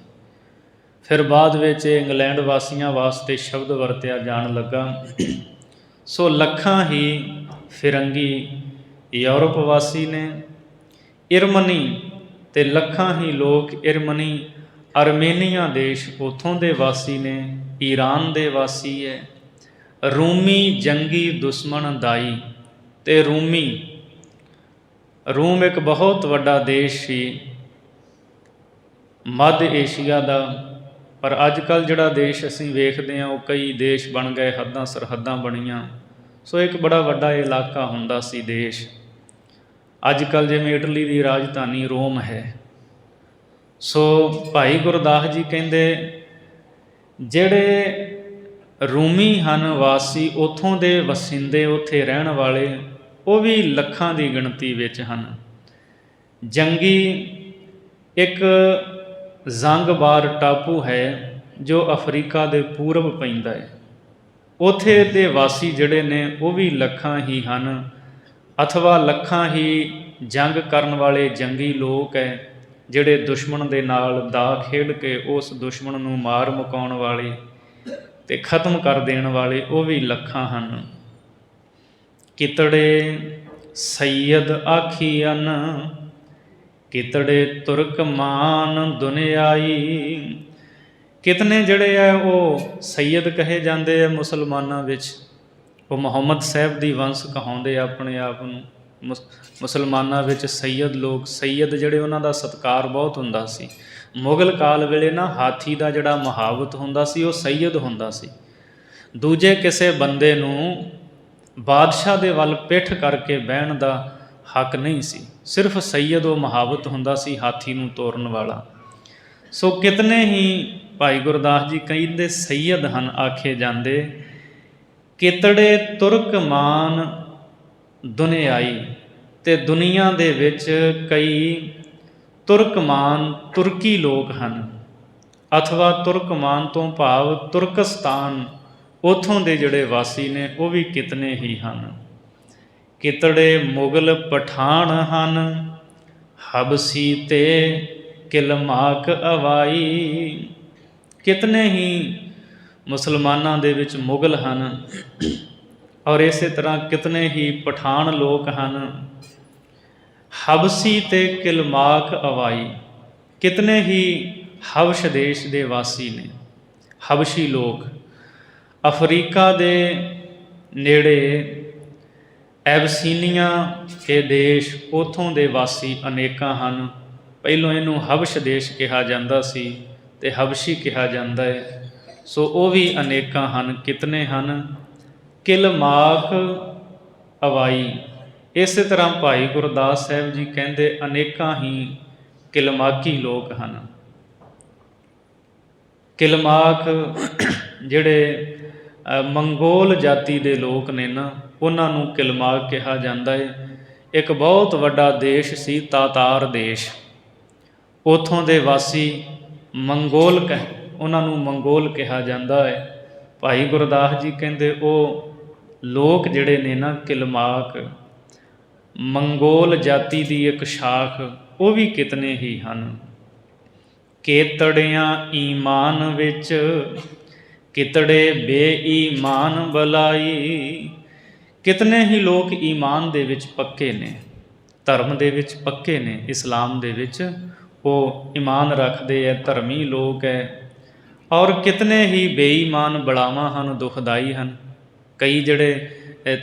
ਫਿਰ ਬਾਅਦ ਵਿੱਚ ਇੰਗਲੈਂਡ ਵਾਸੀਆਂ ਵਾਸਤੇ ਸ਼ਬਦ ਵਰਤਿਆ ਜਾਣ ਲੱਗਾ। ਸੋ ਲੱਖਾਂ ਹੀ ਫਿਰੰਗੀ ਯੂਰਪ ਵਾਸੀ ਨੇ। ਇਰਮਨੀ, ਅਤੇ ਲੱਖਾਂ ਹੀ ਲੋਕ ਇਰਮਨੀ ਅਰਮੇਨੀਆ ਦੇਸ਼, ਉੱਥੋਂ ਦੇ ਵਾਸੀ ਨੇ, ਈਰਾਨ ਦੇ ਵਾਸੀ ਹੈ। ਰੂਮੀ ਜੰਗੀ ਦੁਸ਼ਮਣ ਦਾਈ, ਅਤੇ ਰੂਮ ਇੱਕ ਬਹੁਤ ਵੱਡਾ ਦੇਸ਼ ਸੀ ਮੱਧ ਏਸ਼ੀਆ ਦਾ। ਪਰ ਅੱਜ ਕੱਲ੍ਹ ਜਿਹੜਾ ਦੇਸ਼ ਅਸੀਂ ਵੇਖਦੇ ਹਾਂ ਉਹ ਕਈ ਦੇਸ਼ ਬਣ ਗਏ, ਹੱਦਾਂ ਸਰਹੱਦਾਂ ਬਣੀਆਂ। ਸੋ ਇੱਕ ਬੜਾ ਵੱਡਾ ਇਲਾਕਾ ਹੁੰਦਾ ਸੀ ਦੇਸ਼। ਅੱਜ ਕੱਲ੍ਹ ਜਿਵੇਂ ਇਟਲੀ ਦੀ ਰਾਜਧਾਨੀ ਰੋਮ ਹੈ। ਸੋ ਭਾਈ ਗੁਰਦਾਸ ਜੀ ਕਹਿੰਦੇ ਜਿਹੜੇ ਰੂਮੀ ਹਨ ਵਾਸੀ, ਉੱਥੋਂ ਦੇ ਵਸਿੰਦੇ, ਉੱਥੇ ਰਹਿਣ ਵਾਲੇ, ਉਹ ਵੀ ਲੱਖਾਂ ਦੀ ਗਿਣਤੀ ਵਿੱਚ ਹਨ। ਜੰਗੀ ਇੱਕ ਜ਼ੰਗਬਾਰ ਟਾਪੂ ਹੈ ਜੋ ਅਫਰੀਕਾ ਦੇ ਪੂਰਬ ਪੈਂਦਾ ਹੈ। ਉੱਥੇ ਦੇ ਵਾਸੀ ਜਿਹੜੇ ਨੇ ਉਹ ਵੀ ਲੱਖਾਂ ਹੀ ਹਨ, ਅਥਵਾ ਲੱਖਾਂ ਹੀ ਜੰਗ ਕਰਨ ਵਾਲੇ ਜੰਗੀ ਲੋਕ ਹੈ, ਜਿਹੜੇ ਦੁਸ਼ਮਣ ਦੇ ਨਾਲ ਦਾ ਖੇਡ ਕੇ ਉਸ ਦੁਸ਼ਮਣ ਨੂੰ ਮਾਰ ਮੁਕਾਉਣ ਵਾਲੇ ਅਤੇ ਖਤਮ ਕਰ ਦੇਣ ਵਾਲੇ ਉਹ ਵੀ ਲੱਖਾਂ ਹਨ। ਕਿਤੜੇ ਸੈਯਦ ਆਖੀਅਨ, ਕਿਤੜੇ ਤੁਰਕਮਾਨ ਦੁਨਿਆਈ। ਕਿਤਨੇ ਜਿਹੜੇ ਹੈ ਉਹ ਸੈਯਦ ਕਹੇ ਜਾਂਦੇ ਆ ਮੁਸਲਮਾਨਾਂ ਵਿੱਚ। ਉਹ ਮੁਹੰਮਦ ਸਾਹਿਬ ਦੀ ਵੰਸ਼ ਕਹਾਉਂਦੇ ਆਪਣੇ ਆਪ ਨੂੰ। ਮੁਸਲਮਾਨਾਂ ਵਿੱਚ ਸੈਯਦ ਲੋਕ, ਸੈਯਦ ਜਿਹੜੇ ਉਹਨਾਂ ਦਾ ਸਤਿਕਾਰ ਬਹੁਤ ਹੁੰਦਾ ਸੀ। ਮੁਗਲ ਕਾਲ ਵੇਲੇ ਨਾ ਹਾਥੀ ਦਾ ਜਿਹੜਾ ਮੁਹਾਵਤ ਹੁੰਦਾ ਸੀ ਉਹ ਸੈਯਦ ਹੁੰਦਾ ਸੀ। ਦੂਜੇ ਕਿਸੇ ਬੰਦੇ ਨੂੰ ਬਾਦਸ਼ਾਹ ਦੇ ਵੱਲ ਪਿੱਠ ਕਰਕੇ ਬਹਿਣ ਦਾ ਹੱਕ ਨਹੀਂ ਸੀ, ਸਿਰਫ ਸੈਯਦ ਉਹ ਮੁਹਾਵਤ ਹੁੰਦਾ ਸੀ, ਹਾਥੀ ਨੂੰ ਤੋਰਨ ਵਾਲਾ। ਸੋ ਕਿਤਨੇ ਹੀ ਭਾਈ ਗੁਰਦਾਸ ਜੀ ਕਹਿੰਦੇ ਸੈਯਦ ਹਨ ਆਖੇ ਜਾਂਦੇ। ਕਿਤੜੇ ਤੁਰਕਮਾਨ ਦੁਨਿਆਈ, ਅਤੇ ਦੁਨੀਆ ਦੇ ਵਿੱਚ ਕਈ ਤੁਰਕਮਾਨ ਤੁਰਕੀ ਲੋਕ ਹਨ, ਅਥਵਾ ਤੁਰਕਮਾਨ ਤੋਂ ਭਾਵ ਤੁਰਕਸਤਾਨ, ਉੱਥੋਂ ਦੇ ਜਿਹੜੇ ਵਾਸੀ ਨੇ ਉਹ ਵੀ ਕਿਤਨੇ ਹੀ ਹਨ। ਕਿਤੜੇ ਮੁਗਲ ਪਠਾਨ ਹਨ, ਹਬਸੀ ਤੇ ਕਿਲਮਾਕ ਅਵਾਈ। ਕਿਤਨੇ ਹੀ ਮੁਸਲਮਾਨਾਂ ਦੇ ਵਿੱਚ ਮੁਗਲ ਹਨ, ਔਰ ਇਸੇ ਤਰ੍ਹਾਂ ਕਿਤਨੇ ਹੀ ਪਠਾਨ ਲੋਕ ਹਨ। ਹਬਸੀ ਤੇ ਕਿਲਮਾਕ ਅਵਾਈ, ਕਿਤਨੇ ਹੀ ਹਬਸ਼ ਦੇਸ਼ ਦੇ ਵਾਸੀ ਨੇ, ਹਬਸ਼ੀ ਲੋਕ। ਅਫਰੀਕਾ ਦੇ ਨੇੜੇ ਐਬਸੀਨੀਆ ਕੇ ਦੇਸ਼, ਉੱਥੋਂ ਦੇ ਵਾਸੀ ਅਨੇਕਾਂ ਹਨ। ਪਹਿਲੋਂ ਇਹਨੂੰ ਹਬਸ਼ ਦੇਸ਼ ਕਿਹਾ ਜਾਂਦਾ ਸੀ ਅਤੇ ਹਬਸ਼ੀ ਕਿਹਾ ਜਾਂਦਾ ਹੈ। ਸੋ ਉਹ ਵੀ ਅਨੇਕਾਂ ਹਨ, ਕਿਤਨੇ ਹਨ। ਕਿਲਮਾਕ ਅਵਾਈ, ਇਸੇ ਤਰ੍ਹਾਂ ਭਾਈ ਗੁਰਦਾਸ ਸਾਹਿਬ ਜੀ ਕਹਿੰਦੇ ਅਨੇਕਾਂ ਹੀ ਕਿਲਮਾਕੀ ਲੋਕ ਹਨ। ਕਿਲਮਾਕ ਜਿਹੜੇ ਮੰਗੋਲ ਜਾਤੀ ਦੇ ਲੋਕ ਨੇ ਨਾ, ਉਹਨਾਂ ਨੂੰ ਕਿਲਮਾਕ ਕਿਹਾ ਜਾਂਦਾ ਹੈ। ਇੱਕ ਬਹੁਤ ਵੱਡਾ ਦੇਸ਼ ਸੀ ਤਾਤਾਰ ਦੇਸ਼, ਉੱਥੋਂ ਦੇ ਵਾਸੀ ਮੰਗੋਲ ਉਹਨਾਂ ਨੂੰ ਮੰਗੋਲ ਕਿਹਾ ਜਾਂਦਾ ਹੈ। ਭਾਈ ਗੁਰਦਾਸ ਜੀ ਕਹਿੰਦੇ ਉਹ ਲੋਕ ਜਿਹੜੇ ਨੇ ਨਾ ਕਿਲਮਾਕ, ਮੰਗੋਲ ਜਾਤੀ ਦੀ ਇੱਕ ਸ਼ਾਖ, ਉਹ ਵੀ ਕਿਤਨੇ ਹੀ ਹਨ। ਕੇਤੜਿਆਂ ਈਮਾਨ ਵਿੱਚ, ਕਿਤੜੇ ਬੇਈਮਾਨ ਬਲਾਈ। ਕਿਤਨੇ ਹੀ ਲੋਕ ਈਮਾਨ ਦੇ ਵਿੱਚ ਪੱਕੇ ਨੇ, ਧਰਮ ਦੇ ਵਿੱਚ ਪੱਕੇ ਨੇ, ਇਸਲਾਮ ਦੇ ਵਿੱਚ ਉਹ ਈਮਾਨ ਰੱਖਦੇ ਹੈ, ਧਰਮੀ ਲੋਕ ਹੈ। ਔਰ ਕਿਤਨੇ ਹੀ ਬੇਈਮਾਨ ਬਲਾਵਾਂ ਹਨ, ਦੁਖਦਾਈ ਹਨ। ਕਈ ਜਿਹੜੇ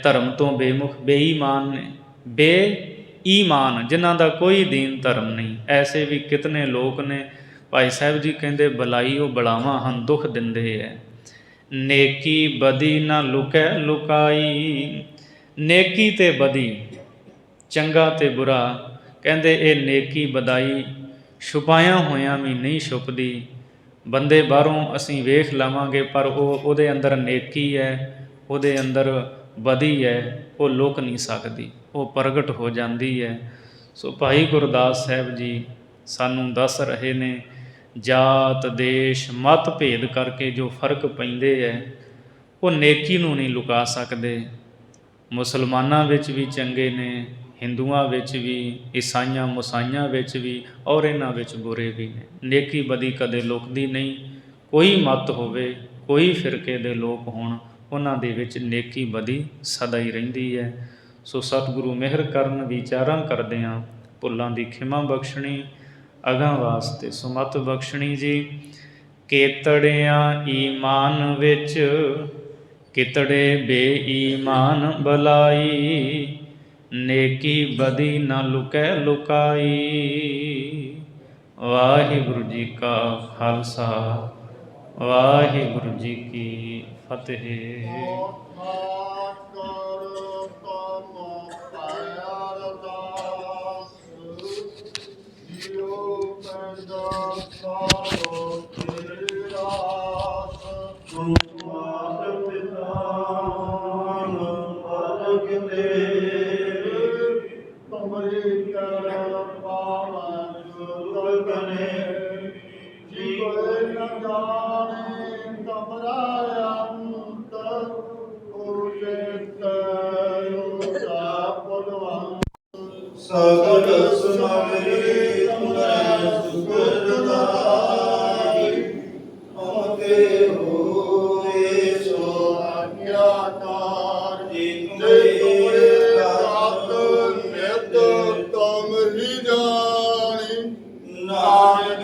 ਧਰਮ ਤੋਂ ਬੇਮੁਖ ਬੇਈਮਾਨ ਨੇ, ਬੇਈਮਾਨ ਜਿਨ੍ਹਾਂ ਦਾ ਕੋਈ ਦੀਨ ਧਰਮ ਨਹੀਂ, ਐਸੇ ਵੀ ਕਿਤਨੇ ਲੋਕ ਨੇ। ਭਾਈ ਸਾਹਿਬ ਜੀ ਕਹਿੰਦੇ ਬਲਾਈ ਉਹ ਬਲਾਵਾਂ ਹਨ, ਦੁੱਖ ਦਿੰਦੇ ਹੈ। ਨੇਕੀ ਬਦੀ ਨਾ ਲੁਕੈ ਲੁਕਾਈ। ਨੇਕੀ ਤੇ ਬਦੀ, ਚੰਗਾ ਤੇ ਬੁਰਾ, ਕਹਿੰਦੇ ਇਹ ਨੇਕੀ ਬਦਾਈ ਛੁਪਾਇਆ ਹੋਇਆਂ ਵੀ ਨਹੀਂ ਛੁਪਦੀ। ਬੰਦੇ ਬਾਹਰੋਂ ਅਸੀਂ ਵੇਖ ਲਵਾਂਗੇ, ਪਰ ਉਹਦੇ ਅੰਦਰ ਨੇਕੀ ਹੈ, ਉਹਦੇ ਅੰਦਰ ਬਦੀ ਹੈ, ਉਹ ਲੁਕ ਨਹੀਂ ਸਕਦੀ, ਉਹ ਪ੍ਰਗਟ ਹੋ ਜਾਂਦੀ ਹੈ। ਸੋ ਭਾਈ ਗੁਰਦਾਸ ਸਾਹਿਬ ਜੀ ਸਾਨੂੰ ਦੱਸ ਰਹੇ ਨੇ ਜਾਤ ਦੇਸ਼ ਮਤ ਭੇਦ ਕਰਕੇ ਜੋ ਫਰਕ ਪੈਂਦੇ ਹੈ, ਉਹ ਨੇਕੀ ਨੂੰ ਨਹੀਂ ਲੁਕਾ ਸਕਦੇ। ਮੁਸਲਮਾਨਾਂ ਵਿੱਚ ਵੀ ਚੰਗੇ ਨੇ, ਹਿੰਦੂਆਂ ਵਿੱਚ ਵੀ, ਈਸਾਈਆਂ ਮੂਸਾਈਆਂ ਵਿੱਚ ਵੀ, ਔਰ ਇਹਨਾਂ ਵਿੱਚ ਬੁਰੇ ਵੀ ਨੇ। ਨੇਕੀ ਬਦੀ ਕਦੇ ਲੁਕਦੀ ਨਹੀਂ। ਕੋਈ ਮਤ ਹੋਵੇ, ਕੋਈ ਫਿਰਕੇ ਦੇ ਲੋਕ ਹੋਣ, ਉਹਨਾਂ ਦੇ ਵਿੱਚ ਨੇਕੀ ਬਦੀ ਸਦਾ ਹੀ ਰਹਿੰਦੀ ਹੈ। ਸੋ ਸਤਿਗੁਰੂ ਮਿਹਰ ਕਰਨ, ਵਿਚਾਰਾਂ ਕਰਦਿਆਂ ਭੁੱਲਾਂ ਦੀ ਖਿਮਾ ਬਖਸ਼ਣੀ, ਅਗਾਂਹ ਵਾਸਤੇ ਸੁਮਤ ਬਖਸ਼ਣੀ ਜੀ। ਕੇਤੜਿਆਂ ਈਮਾਨ ਵਿੱਚ, ਕਿਤੜੇ ਬੇਈਮਾਨ ਬਲਾਈ। ਨੇਕੀ ਬਦੀ ਨਾ ਲੁਕੈ ਲੁਕਾਈ। ਵਾਹਿਗੁਰੂ ਜੀ ਕਾ ਖਾਲਸਾ, ਵਾਹਿਗੁਰੂ ਜੀ ਕੀ ਫਤਿਹ। ਤੁਮਰੀ ਕਰਪਾ ਸਗਲ ਸੁਨਾਵੀ ਤੁਮਰੇ ਸੁਖਦਾਈ ਅਮਤੇ ਹੋਏ ਸੋ ਆਗਿਆਕਾਰ ਜਿਤੇ ਤੁਮਰੇ ਦਾਤ ਨਿਤ ਤੁਮ ਹੀ ਜਾਣੀ ਨਾਨਕ